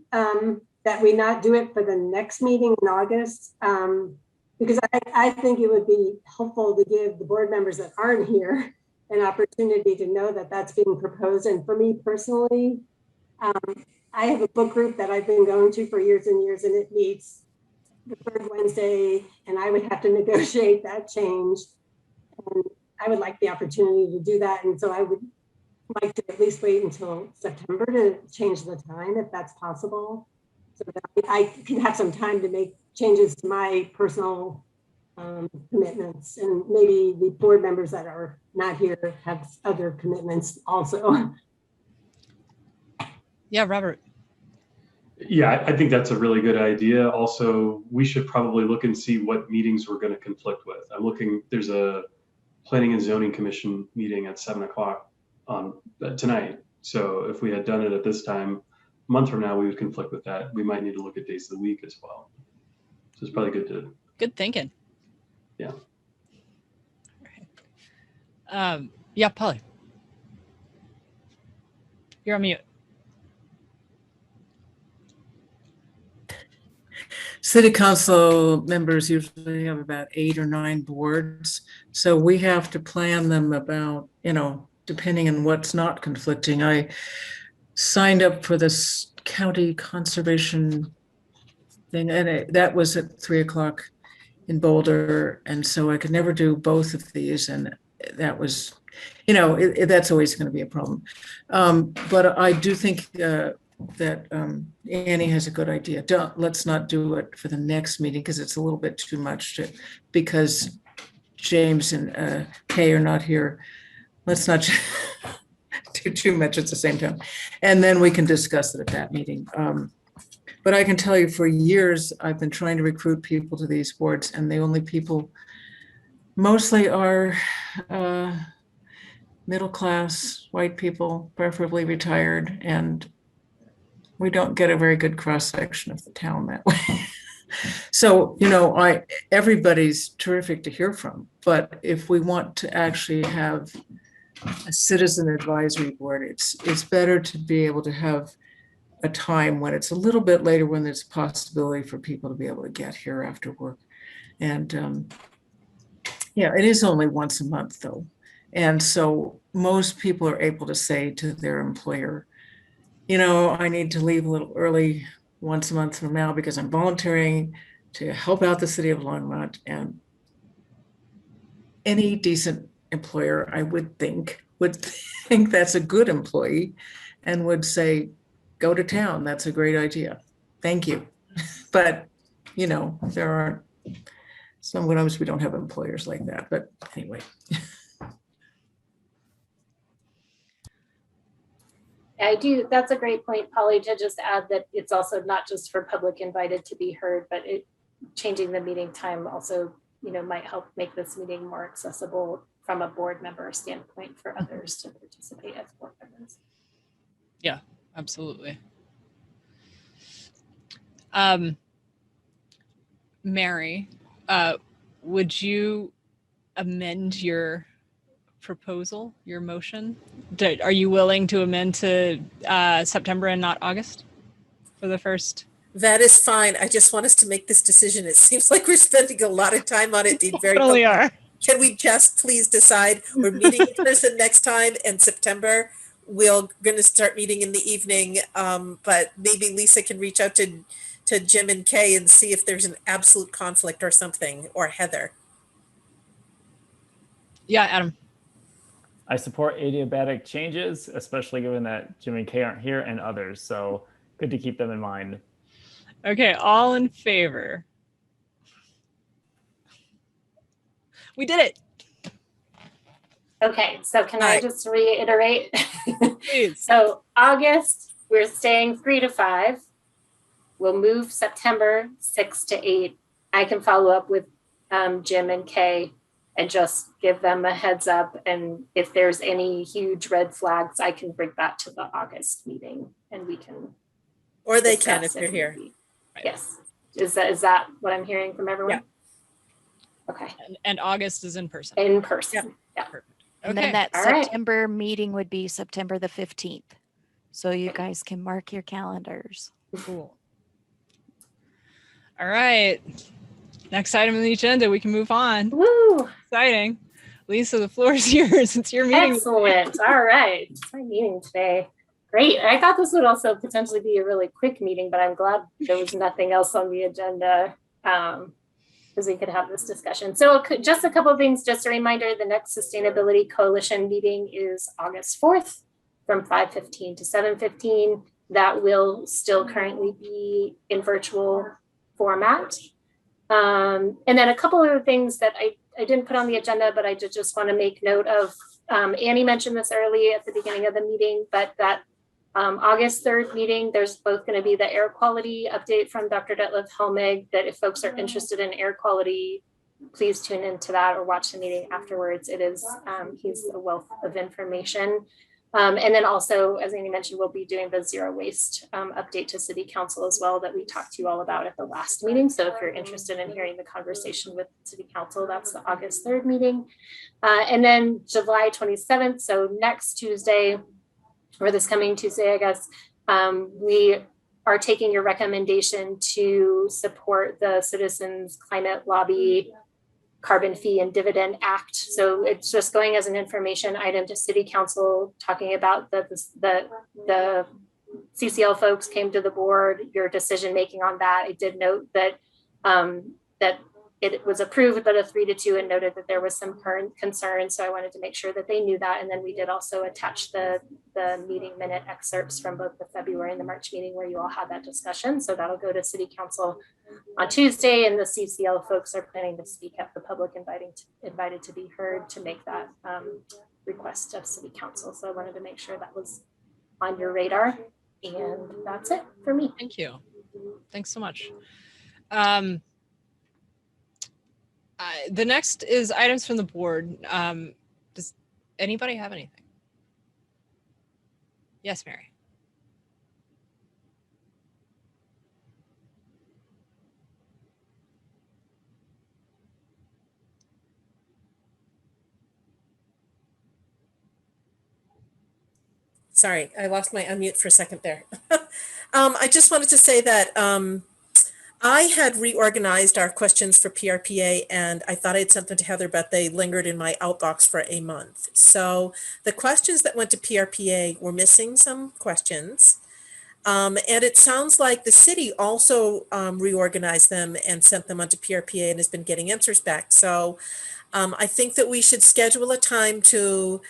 that we not do it for the next meeting in August, because I think it would be helpful to give the board members that aren't here an opportunity to know that that's being proposed. And for me personally, I have a book group that I've been going to for years and years, and it meets the third Wednesday, and I would have to negotiate that change. And I would like the opportunity to do that. And so I would like to at least wait until September to change the time if that's possible, so that I can have some time to make changes to my personal commitments, and maybe the board members that are not here have other commitments also. Yeah, Robert. Yeah, I think that's a really good idea. Also, we should probably look and see what meetings we're going to conflict with. I'm looking, there's a Planning and Zoning Commission meeting at 7:00 tonight. So if we had done it at this time, a month from now, we would conflict with that. We might need to look at days of the week as well. So it's probably good thinking. Yeah. Yeah, Polly. You're on mute. City council members usually have about 8 or 9 boards. So we have to plan them about, depending on what's not conflicting. I signed up for this county conservation thing, and that was at 3:00 in Boulder. And so I could never do both of these. And that was, that's always going to be a problem. But I do think that Annie has a good idea. Let's not do it for the next meeting because it's a little bit too much because James and Kay are not here. Let's not do too much at the same time. And then we can discuss it at that meeting. But I can tell you for years, I've been trying to recruit people to these boards, and the only people mostly are middle-class white people, preferably retired, and we don't get a very good cross-section of the town that way. So, everybody's terrific to hear from, but if we want to actually have a citizen advisory board, it's better to be able to have a time when it's a little bit later, when there's a possibility for people to be able to get here after work. And it is only once a month though. And so most people are able to say to their employer, I need to leave a little early once a month from now because I'm volunteering to help out the city of Longmont. And any decent employer, I would think that's a good employee and would say, go to town. That's a great idea. Thank you. But, there aren't, sometimes we don't have employers like that. But anyway. I do. That's a great point, Polly, to just add that it's also not just for public invited to be heard, but changing the meeting time also, might help make this meeting more accessible from a board member standpoint for others to participate as board members. Yeah, absolutely. Mary, would you amend your proposal, your motion? Are you willing to amend to September and not August for the first? That is fine. I just want us to make this decision. It seems like we're spending a lot of time on it. Being very totally are. Can we just please decide we're meeting in person next time in September? We're going to start meeting in the evening, but maybe Lisa can reach out to to Jim and Kay and see if there's an absolute conflict or something, or Heather. Yeah, Adam. I support adiabatic changes, especially given that Jim and Kay aren't here and others. So good to keep them in mind. Okay, all in favor. We did it. Okay, so can I Right. just reiterate? Please. So August, we're staying 3 to 5. We'll move September 6 to 8. I can follow up with Jim and Kay and just give them a heads up. And if there's any huge red flags, I can bring that to the August meeting and we can. Or they can discuss if they're it. here. Yes. Is that what I'm hearing from everyone? Yeah. Okay. And August is in person. In person. Yeah. Perfect. And Okay. then that all right. September meeting would be September the 15th. So you guys can mark your calendars. Cool. All right. Next item on the agenda, we can move on. Woo! Exciting. Lisa, the floor is yours. It's your meeting. Excellent. All right. It's my meeting today. Great. I thought this would also potentially be a really quick meeting, but I'm glad there was nothing else on the agenda because we could have this discussion. So just a couple of things, just a reminder, the next Sustainability Coalition meeting is August 4th from 5:15 to 7:15. That will still currently be in virtual format. And then a couple of things that I didn't put on the agenda, but I just want to make note of. Annie mentioned this early at the beginning of the meeting, but that August 3rd meeting, there's both going to be the air quality update from Dr. Detlef Helmig, that if folks are interested in air quality, please tune into that or watch the meeting afterwards. It is, he's a wealth of information. And then also, as Annie mentioned, we'll be doing the zero waste update to City Council as well that we talked to you all about at the last meeting. So if you're interested in hearing the conversation with City Council, that's the August 3rd meeting. And then July 27th, so next Tuesday, or this coming Tuesday, I guess, we are taking your recommendation to support the Citizens Climate Lobby Carbon Fee and Dividend Act. So it's just going as an information item to City Council, talking about the CCL folks came to the board, your decision making on that. I did note that that it was approved, but a 3-2, and noted that there was some current concern. So I wanted to make sure that they knew that. And then we did also attach the meeting minute excerpts from both the February and the March meeting where you all had that discussion. So that'll go to City Council on Tuesday, and the CCL folks are planning to speak at the public invited to be heard to make that request of City Council. So I wanted to make sure that was on your radar. And that's it for me. Thank you. Thanks so much. The next is items from the board. Does anybody have anything? Yes, Mary. Sorry, I lost my unmute for a second there. I just wanted to say that I had reorganized our questions for PRPA, and I thought I had sent them to Heather, but they lingered in my outbox for a month. So the questions that went to PRPA were missing some questions. And it sounds like the city also reorganized them and sent them onto PRPA and has been getting answers back. So I think that we should schedule a time to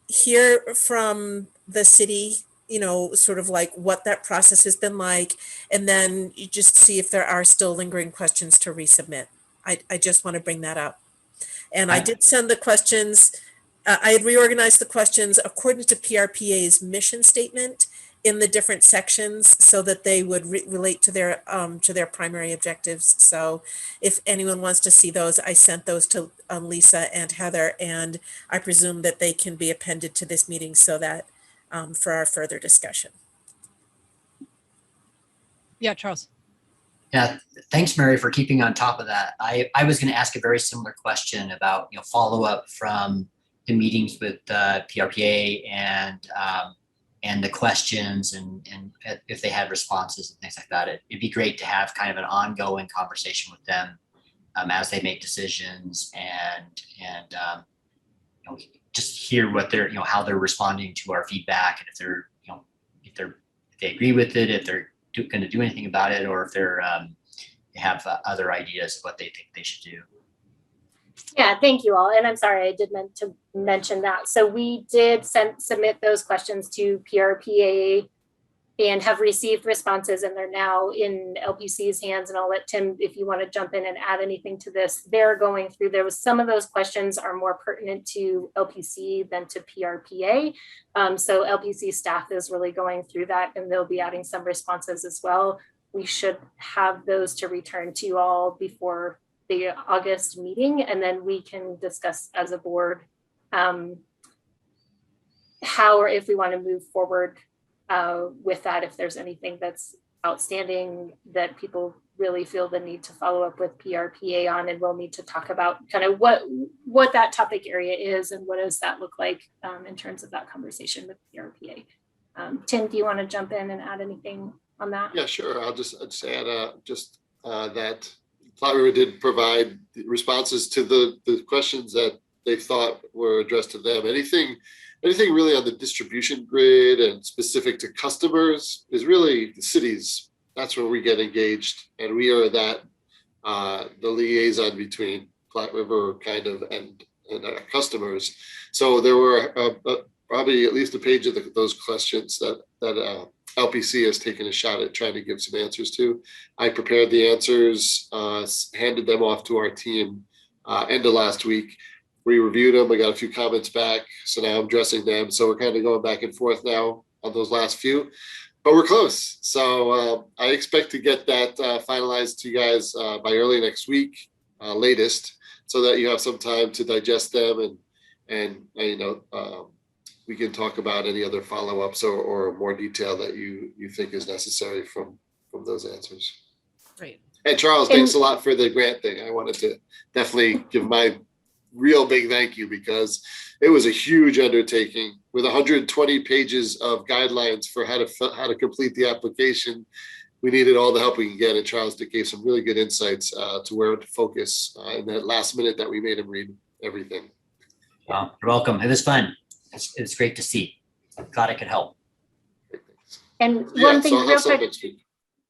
hear from the city, you know, sort of like what that process has been like, and then you just see if there are still lingering questions to resubmit. I just want to bring that up. And I did send the questions, I had reorganized the questions according to PRPA's mission statement in the different sections so that they would relate to their primary objectives. So if anyone wants to see those, I sent those to Lisa and Heather, and I presume that they can be appended to this meeting so that for our further discussion. Yeah, Charles. Yeah, thanks, Mary, for keeping on top of that. I was going to ask a very similar question about, you know, follow up from the meetings with PRPA and the questions and if they had responses and things like that. It'd be great to have kind of an ongoing conversation with them as they make decisions and you know, just hear what they're, you know, how they're responding to our feedback, and if they're, you know, if they agree with it, if they're going to do anything about it, or if they're they have other ideas of what they think they should do. Yeah, thank you all. And I'm sorry, I did meant to mention that. So we did submit those questions to PRPA and have received responses, and they're now in LPC's hands. And I'll let Tim, if you want to jump in and add anything to this, they're going through. There was some of those questions are more pertinent to LPC than to PRPA. So LPC staff is really going through that, and they'll be adding some responses as well. We should have those to return to you all before the August meeting, and then we can discuss as a board how or if we want to move forward with that, if there's anything that's outstanding that people really feel the need to follow up with PRPA on, and we'll need to talk about kind of what that topic area is and what does that look like in terms of that conversation with PRPA. Tim, do you want to jump in and add anything on that? Yeah, sure. I'll just add that Platte River did provide responses to the questions that they thought were addressed to them. Anything really on the distribution grid and specific to customers is really the cities. That's where we get engaged, and we are that the liaison between Platte River kind of and our customers. So there were probably at least a page of those questions that LPC has taken a shot at trying to give some answers to. I prepared the answers, handed them off to our team end of last week. We reviewed them. We got a few comments back. So now I'm addressing them. So we're kind of going back and forth now on those last few, but we're close. So I expect to get that finalized to you guys by early next week, latest, so that you have some time to digest them and we can talk about any other follow-ups or more detail that you think is necessary from those answers. Great. And Charles, thanks a lot for the grant thing. I wanted to definitely give my real big thank you, because it was a huge undertaking with 120 pages of guidelines for how to complete the application. We needed all the help we can get, and Charles gave some really good insights to where to focus in that last minute that we made him read everything. Well, you're welcome. It was fun. It's great to see. Glad I could help. And one thing real quick.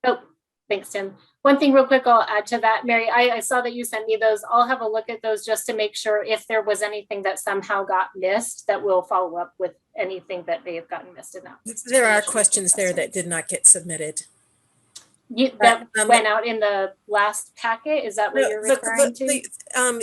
Oh, thanks, Tim. One thing real quick I'll add to that, Mary, I saw that you sent me those. I'll have a look at those just to make sure if there was anything that somehow got missed, that we'll follow up with anything that may have gotten missed in that. There are questions there that did not get submitted. That went out in the last packet. Is that what you're referring to?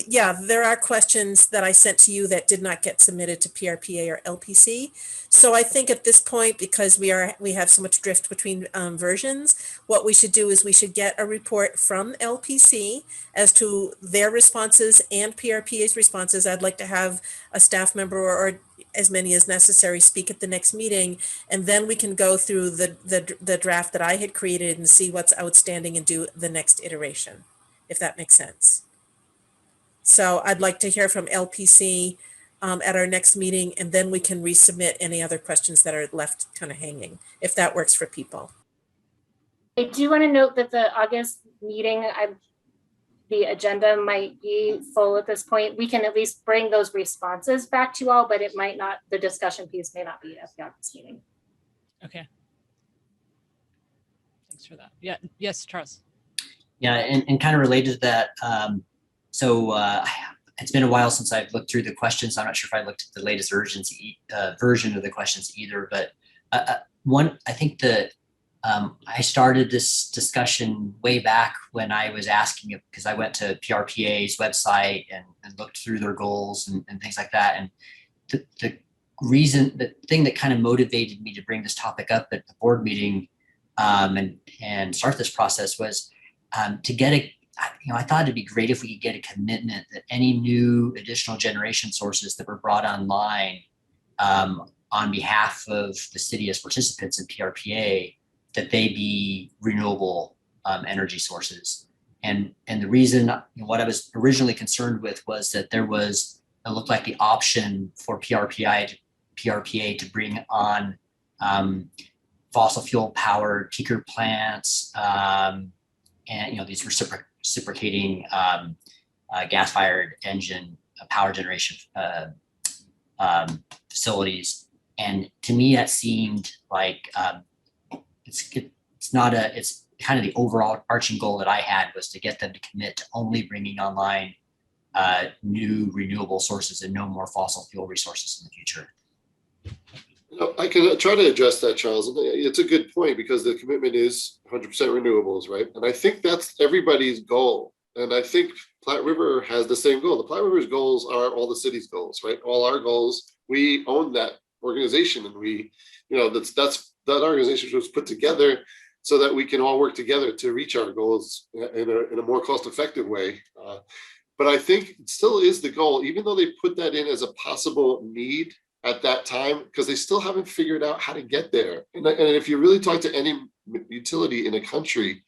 Yeah, there are questions that I sent to you that did not get submitted to PRPA or LPC. So I think at this point, because we have so much drift between versions, what we should do is we should get a report from LPC as to their responses and PRPA's responses. I'd like to have a staff member or as many as necessary speak at the next meeting, and then we can go through the draft that I had created and see what's outstanding and do the next iteration, if that makes sense. So I'd like to hear from LPC at our next meeting, and then we can resubmit any other questions that are left kind of hanging, if that works for people. I do want to note that the August meeting, the agenda might be full at this point. We can at least bring those responses back to you all, but it might not, the discussion piece may not be at the August meeting. Okay. Thanks for that. Yeah. Yes, Charles. Yeah, and kind of related to that. It's been a while since I've looked through the questions. I'm not sure if I looked at the latest version of the questions either, but I think that I started this discussion way back when I was asking it, because I went to PRPA's website and looked through their goals and things like that. And the thing that kind of motivated me to bring this topic up at the board meeting and start this process was to get I thought it'd be great if we could get a commitment that any new additional generation sources that were brought online on behalf of the city as participants in PRPA, that they be renewable energy sources. And the reason, what I was originally concerned with was that it looked like the option for PRPA to bring on fossil fuel powered peaker plants and these reciprocating gas fired engine power generation facilities. And to me, that seemed like it's kind of the overall arching goal that I had was to get them to commit to only bringing online new renewable sources and no more fossil fuel resources in the future. I can try to address that, Charles. It's a good point because the commitment is 100% renewables, right? And I think that's everybody's goal. And I think Platte River has the same goal. The Platte River's goals are all the city's goals, right? All our goals. We own that organization, and that organization was put together so that we can all work together to reach our goals in a more cost-effective way. But I think it still is the goal, even though they put that in as a possible need at that time, because they still haven't figured out how to get there. And if you really talk to any utility in a country,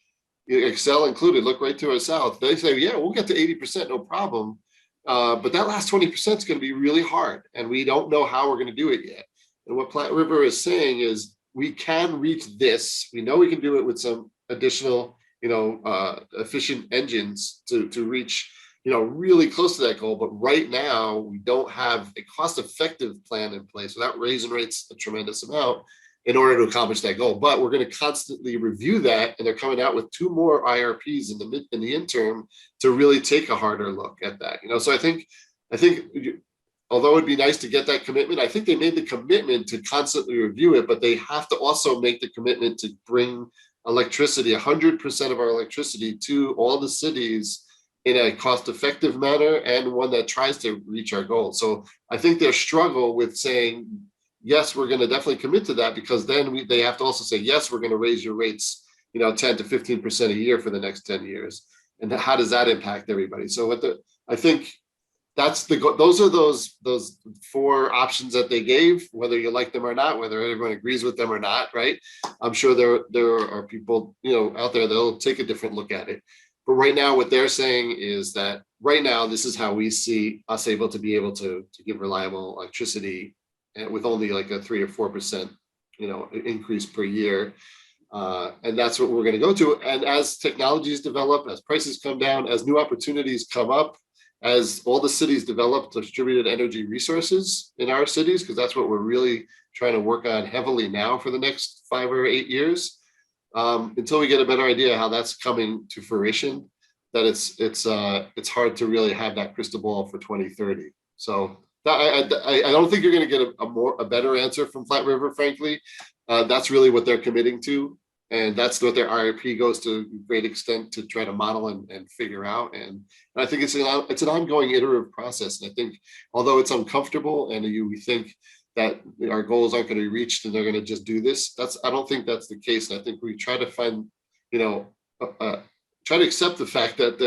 Excel included, look right to our south, they say, yeah, we'll get to 80%, no problem. But that last 20% is going to be really hard, and we don't know how we're going to do it yet. And what Platte River is saying is we can reach this. We know we can do it with some additional, efficient engines to reach, really close to that goal. But right now, we don't have a cost-effective plan in place without raising rates a tremendous amount in order to accomplish that goal. But we're going to constantly review that, and they're coming out with 2 more IRPs in the interim to really take a harder look at that. So I think, although it'd be nice to get that commitment, I think they made the commitment to constantly review it, but they have to also make the commitment to bring electricity, 100% of our electricity, to all the cities in a cost-effective manner and one that tries to reach our goals. So I think their struggle with saying, yes, we're going to definitely commit to that, because then they have to also say, yes, we're going to raise your rates, 10 to 15% a year for the next 10 years. And how does that impact everybody? So I think that's those are those 4 options that they gave, whether you like them or not, whether everyone agrees with them or not, right? I'm sure there are people, out there that'll take a different look at it. But right now, what they're saying is that right now, this is how we see us able to give reliable electricity, and with only like a 3 or 4%, increase per year. And that's what we're going to go to. And as technologies develop, as prices come down, as new opportunities come up, as all the cities develop distributed energy resources in our cities, because that's what we're really trying to work on heavily now for the next 5 or 8 years, until we get a better idea how that's coming to fruition, that it's hard to really have that crystal ball for 2030. So I don't think you're going to get a better answer from Platte River, frankly. That's really what they're committing to. And that's what their IRP goes to a great extent to try to model and figure out. And I think it's an ongoing iterative process. And I think, although it's uncomfortable and we think that our goals aren't going to be reached and they're going to just do this, I don't think that's the case. And I think we try to find, try to accept the fact that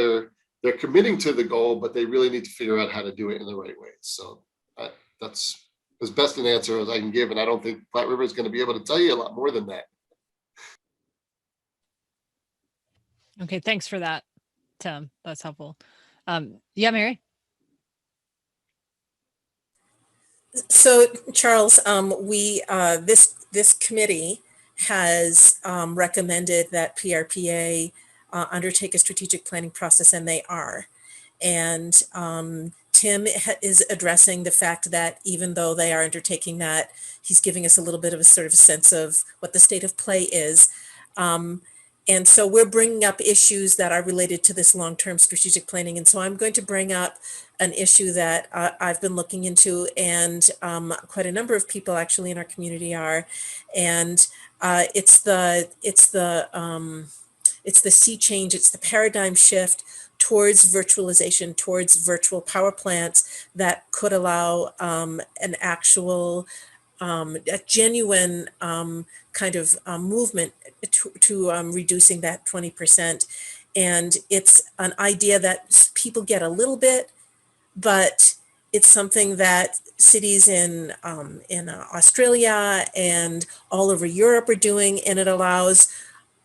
they're committing to the goal, but they really need to figure out how to do it in the right way. So that's as best an answer as I can give. And I don't think Platte River is going to be able to tell you a lot more than that. Okay, thanks for that, Tim. That's helpful. Yeah, Mary? So, Charles, this committee has recommended that PRPA undertake a strategic planning process, and they are. And Tim is addressing the fact that even though they are undertaking that, he's giving us a little bit of a sort of a sense of what the state of play is. And so we're bringing up issues that are related to this long-term strategic planning. And so I'm going to bring up an issue that I've been looking into, and quite a number of people actually in our community are. And it's the sea change. It's the paradigm shift towards virtualization, towards virtual power plants that could allow an actual, a genuine kind of movement to reducing that 20%. And it's an idea that people get a little bit, but it's something that cities in Australia and all over Europe are doing, and it allows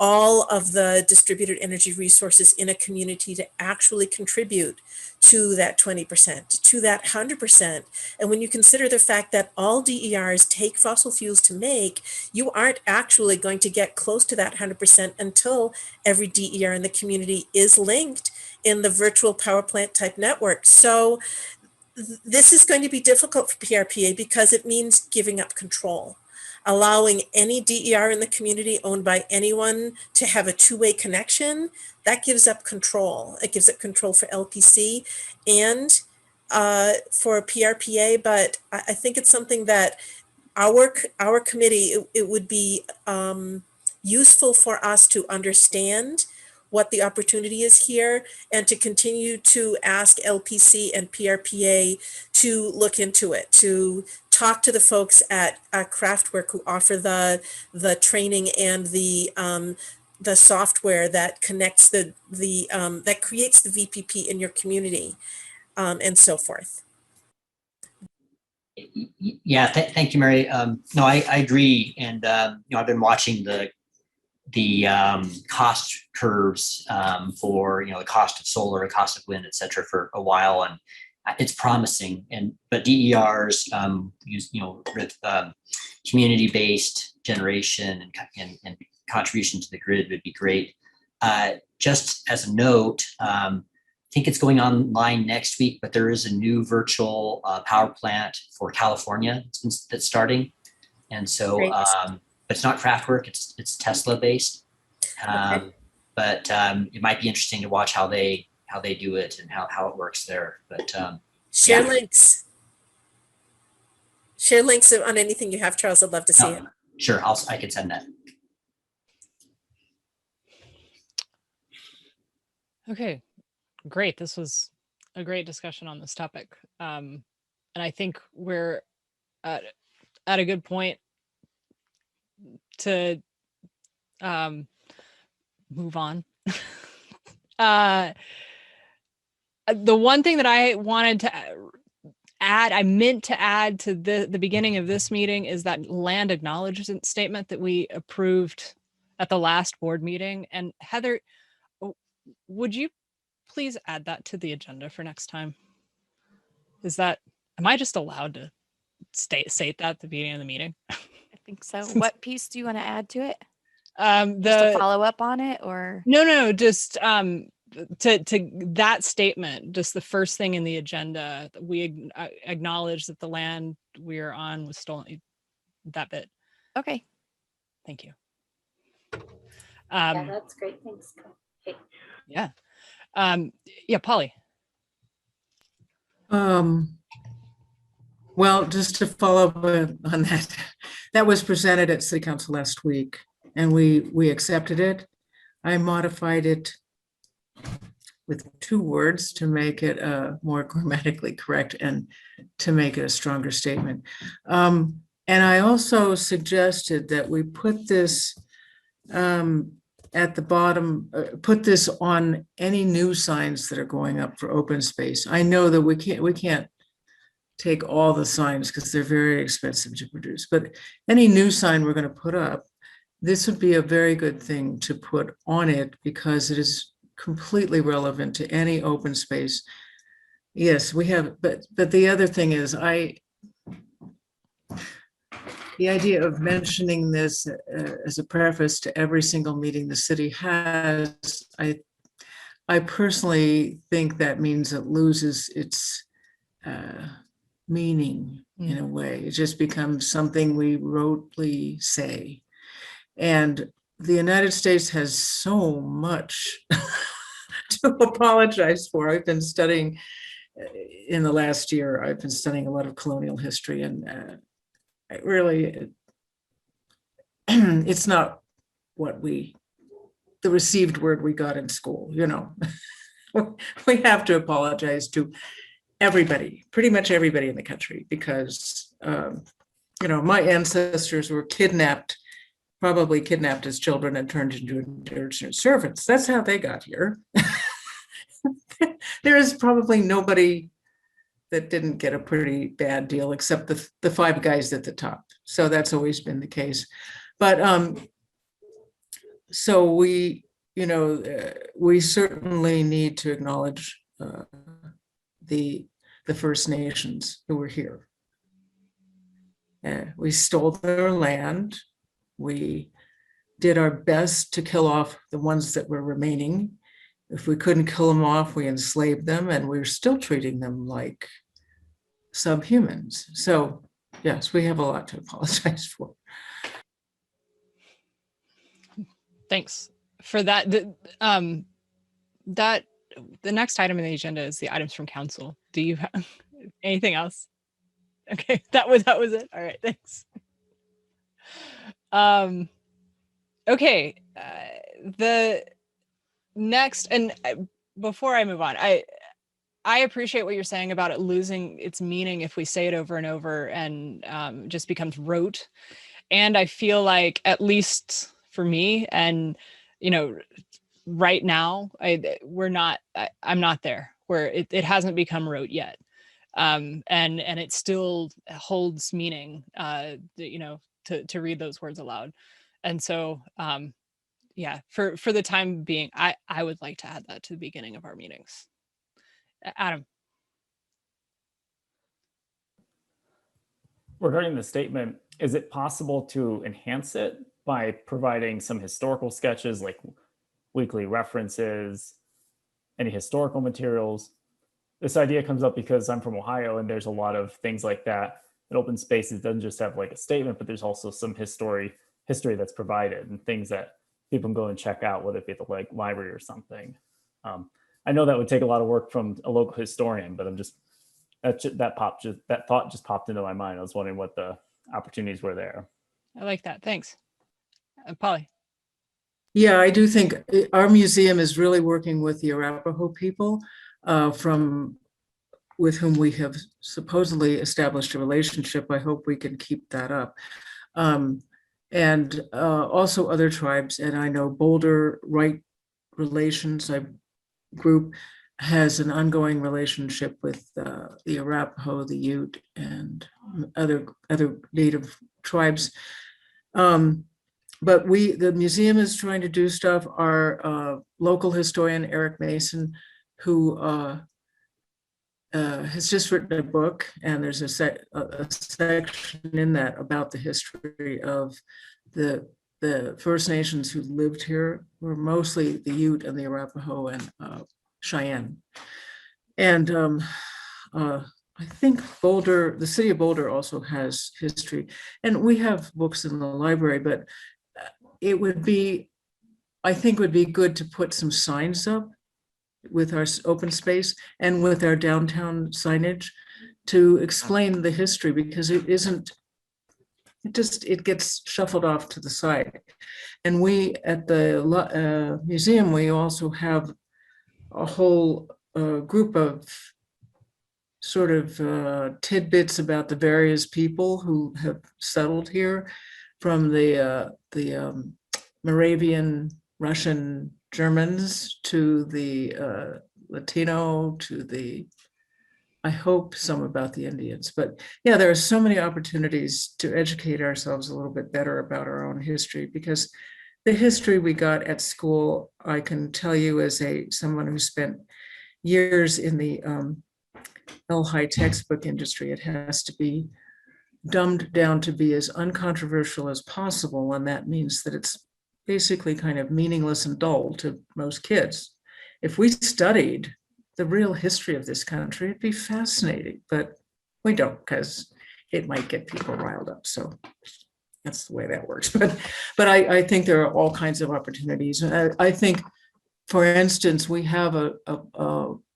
all of the distributed energy resources in a community to actually contribute to that 20%, to that 100%. And when you consider the fact that all DERs take fossil fuels to make, you aren't actually going to get close to that 100% until every DER in the community is linked in the virtual power plant type network. So this is going to be difficult for PRPA because it means giving up control. allowing any DER in the community owned by anyone to have a two-way connection, that gives up control. It gives up control for LPC and for PRPA, but I think it's something that our committee, it would be useful for us to understand what the opportunity is here and to continue to ask LPC and PRPA to look into it, to talk to the folks at Craftwork who offer the training and the software that connects that creates the VPP in your community, and so forth. Yeah, thank you, Mary. No, I agree, and I've been watching the cost curves for the cost of solar, cost of wind, et cetera, for a while, and it's promising. But DERs use with community-based generation and contribution to the grid would be great. Just as a note, I think it's going online next week, but there is a new virtual power plant for California that's starting, and so but it's not Craftwork; it's Tesla based. Okay. But it might be interesting to watch how they do it and how it works there. But share yeah. links. Share links on anything you have, Charles. I'd love to see it. Sure, I can send that. Okay, great. This was a great discussion on this topic. And I think we're at a good point to move on. The one thing that I wanted to add, I meant to add to the beginning of this meeting is that land acknowledgement statement that we approved at the last board meeting. And Heather, would you please add that to the agenda for next time? Am I just allowed to state that at the beginning of the meeting? I think so. What piece do you want to add to it? Just to follow up on it, or no, just to that statement, just the first thing in the agenda, we acknowledge that the land we are on was stolen. That bit. Okay. Thank you. Yeah, that's great. Thanks. Okay. Yeah. Yeah, Polly. Well, just to follow up on that was presented at City Council last week, and we accepted it. I modified it with 2 words to make it more grammatically correct and to make it a stronger statement. And I also suggested that we put this at the bottom, put this on any new signs that are going up for open space. I know that we can't take all the signs because they're very expensive to produce, but any new sign we're going to put up, this would be a very good thing to put on it because it is completely relevant to any open space. Yes, we have, but the other thing is the idea of mentioning this as a preface to every single meeting the city has, I personally think that means it loses its meaning in a way. It just becomes something we rotely say. And the United States has so much to apologize for. I've been studying in the last year, I've been studying a lot of colonial history, and it really, it's not what the received word we got in school, We have to apologize to everybody, pretty much everybody in the country, because, my ancestors were probably kidnapped as children and turned into indentured servants. That's how they got here. There is probably nobody that didn't get a pretty bad deal except the 5 guys at the top. So that's always been the case. But so we certainly need to acknowledge the First Nations who were here. We stole their land. We did our best to kill off the ones that were remaining. If we couldn't kill them off, we enslaved them, and we're still treating them like subhumans. So yes, we have a lot to apologize for. Thanks for that. The next item in the agenda is the items from council. Do you have anything else? Okay, that was it. All right, thanks. Okay, the next, and before I move on, I appreciate what you're saying about it losing its meaning if we say it over and over and just becomes rote. And I feel like, at least for me, and right now, I'm not there where it hasn't become rote yet, and it still holds meaning, to read those words aloud. And so, yeah, for the time being, I would like to add that to the beginning of our meetings. Adam. Regarding the statement, is it possible to enhance it by providing some historical sketches, like weekly references, any historical materials? This idea comes up because I'm from Ohio, and there's a lot of things like that. In open spaces doesn't just have like a statement, but there's also some history that's provided and things that people can go and check out, whether it be at the library or something. I know that would take a lot of work from a local historian, but that thought just popped into my mind. I was wondering what the opportunities were there. I like that. Thanks. Polly. Yeah, I do think our museum is really working with the Arapaho people with whom we have supposedly established a relationship. I hope we can keep that up. And also other tribes. And I know Boulder Right Relations group has an ongoing relationship with the Arapaho, the Ute, and other native tribes. But the museum is trying to do stuff. Our local historian, Eric Mason, who has just written a book, and there's a section in that about the history of the First Nations who lived here, were mostly the Ute and the Arapaho and Cheyenne. And I think the city of Boulder also has history, and we have books in the library, but I think would be good to put some signs up with our open space and with our downtown signage to explain the history, because it gets shuffled off to the side. And we at the museum, we also have a whole group of sort of tidbits about the various people who have settled here, from the Moravian, Russian, Germans to the Latino to I hope some about the Indians. But yeah, there are so many opportunities to educate ourselves a little bit better about our own history, because the history we got at school, I can tell you as someone who spent years in the high textbook industry, it has to be dumbed down to be as uncontroversial as possible. And that means that it's basically kind of meaningless and dull to most kids. If we studied the real history of this country, it'd be fascinating, but we don't, because it might get people riled up. So that's the way that works. But I think there are all kinds of opportunities. I think, for instance, we have a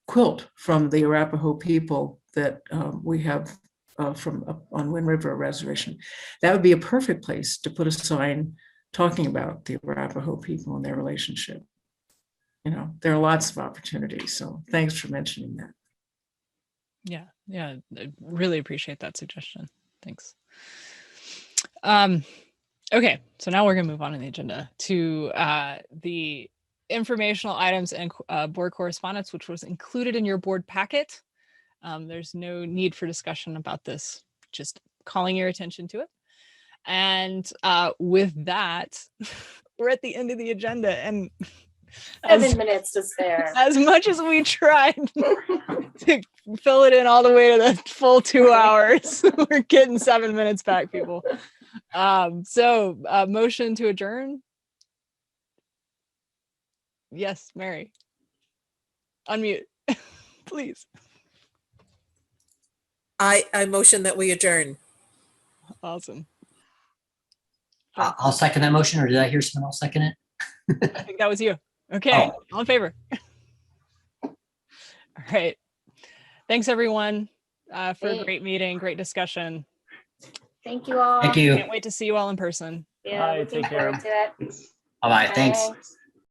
quilt from the Arapaho people that we have from up on Wind River Reservation. That would be a perfect place to put a sign talking about the Arapaho people and their relationship. There are lots of opportunities. So thanks for mentioning that. Yeah, I really appreciate that suggestion. Thanks. Okay, so now we're gonna move on in the agenda to the informational items and board correspondence, which was included in your board packet. There's no need for discussion about this, just calling your attention to it. And with that, we're at the end of the agenda, and 7 minutes to spare. As much as we tried to fill it in all the way to the full 2 hours, we're getting 7 minutes back, people. So motion to adjourn. Yes, Mary. Unmute, please. I motion that we adjourn. Awesome. I'll second that motion, or did I hear someone else second it? I think that was you. Okay, Oh. all in favor? All right. Thanks, everyone, for a Great. great meeting, great discussion. Thank you all. Thank you. Can't wait to see you all in person. Yeah, Bye, looking take care. forward to it. It's Bye-bye. Thanks. Bye.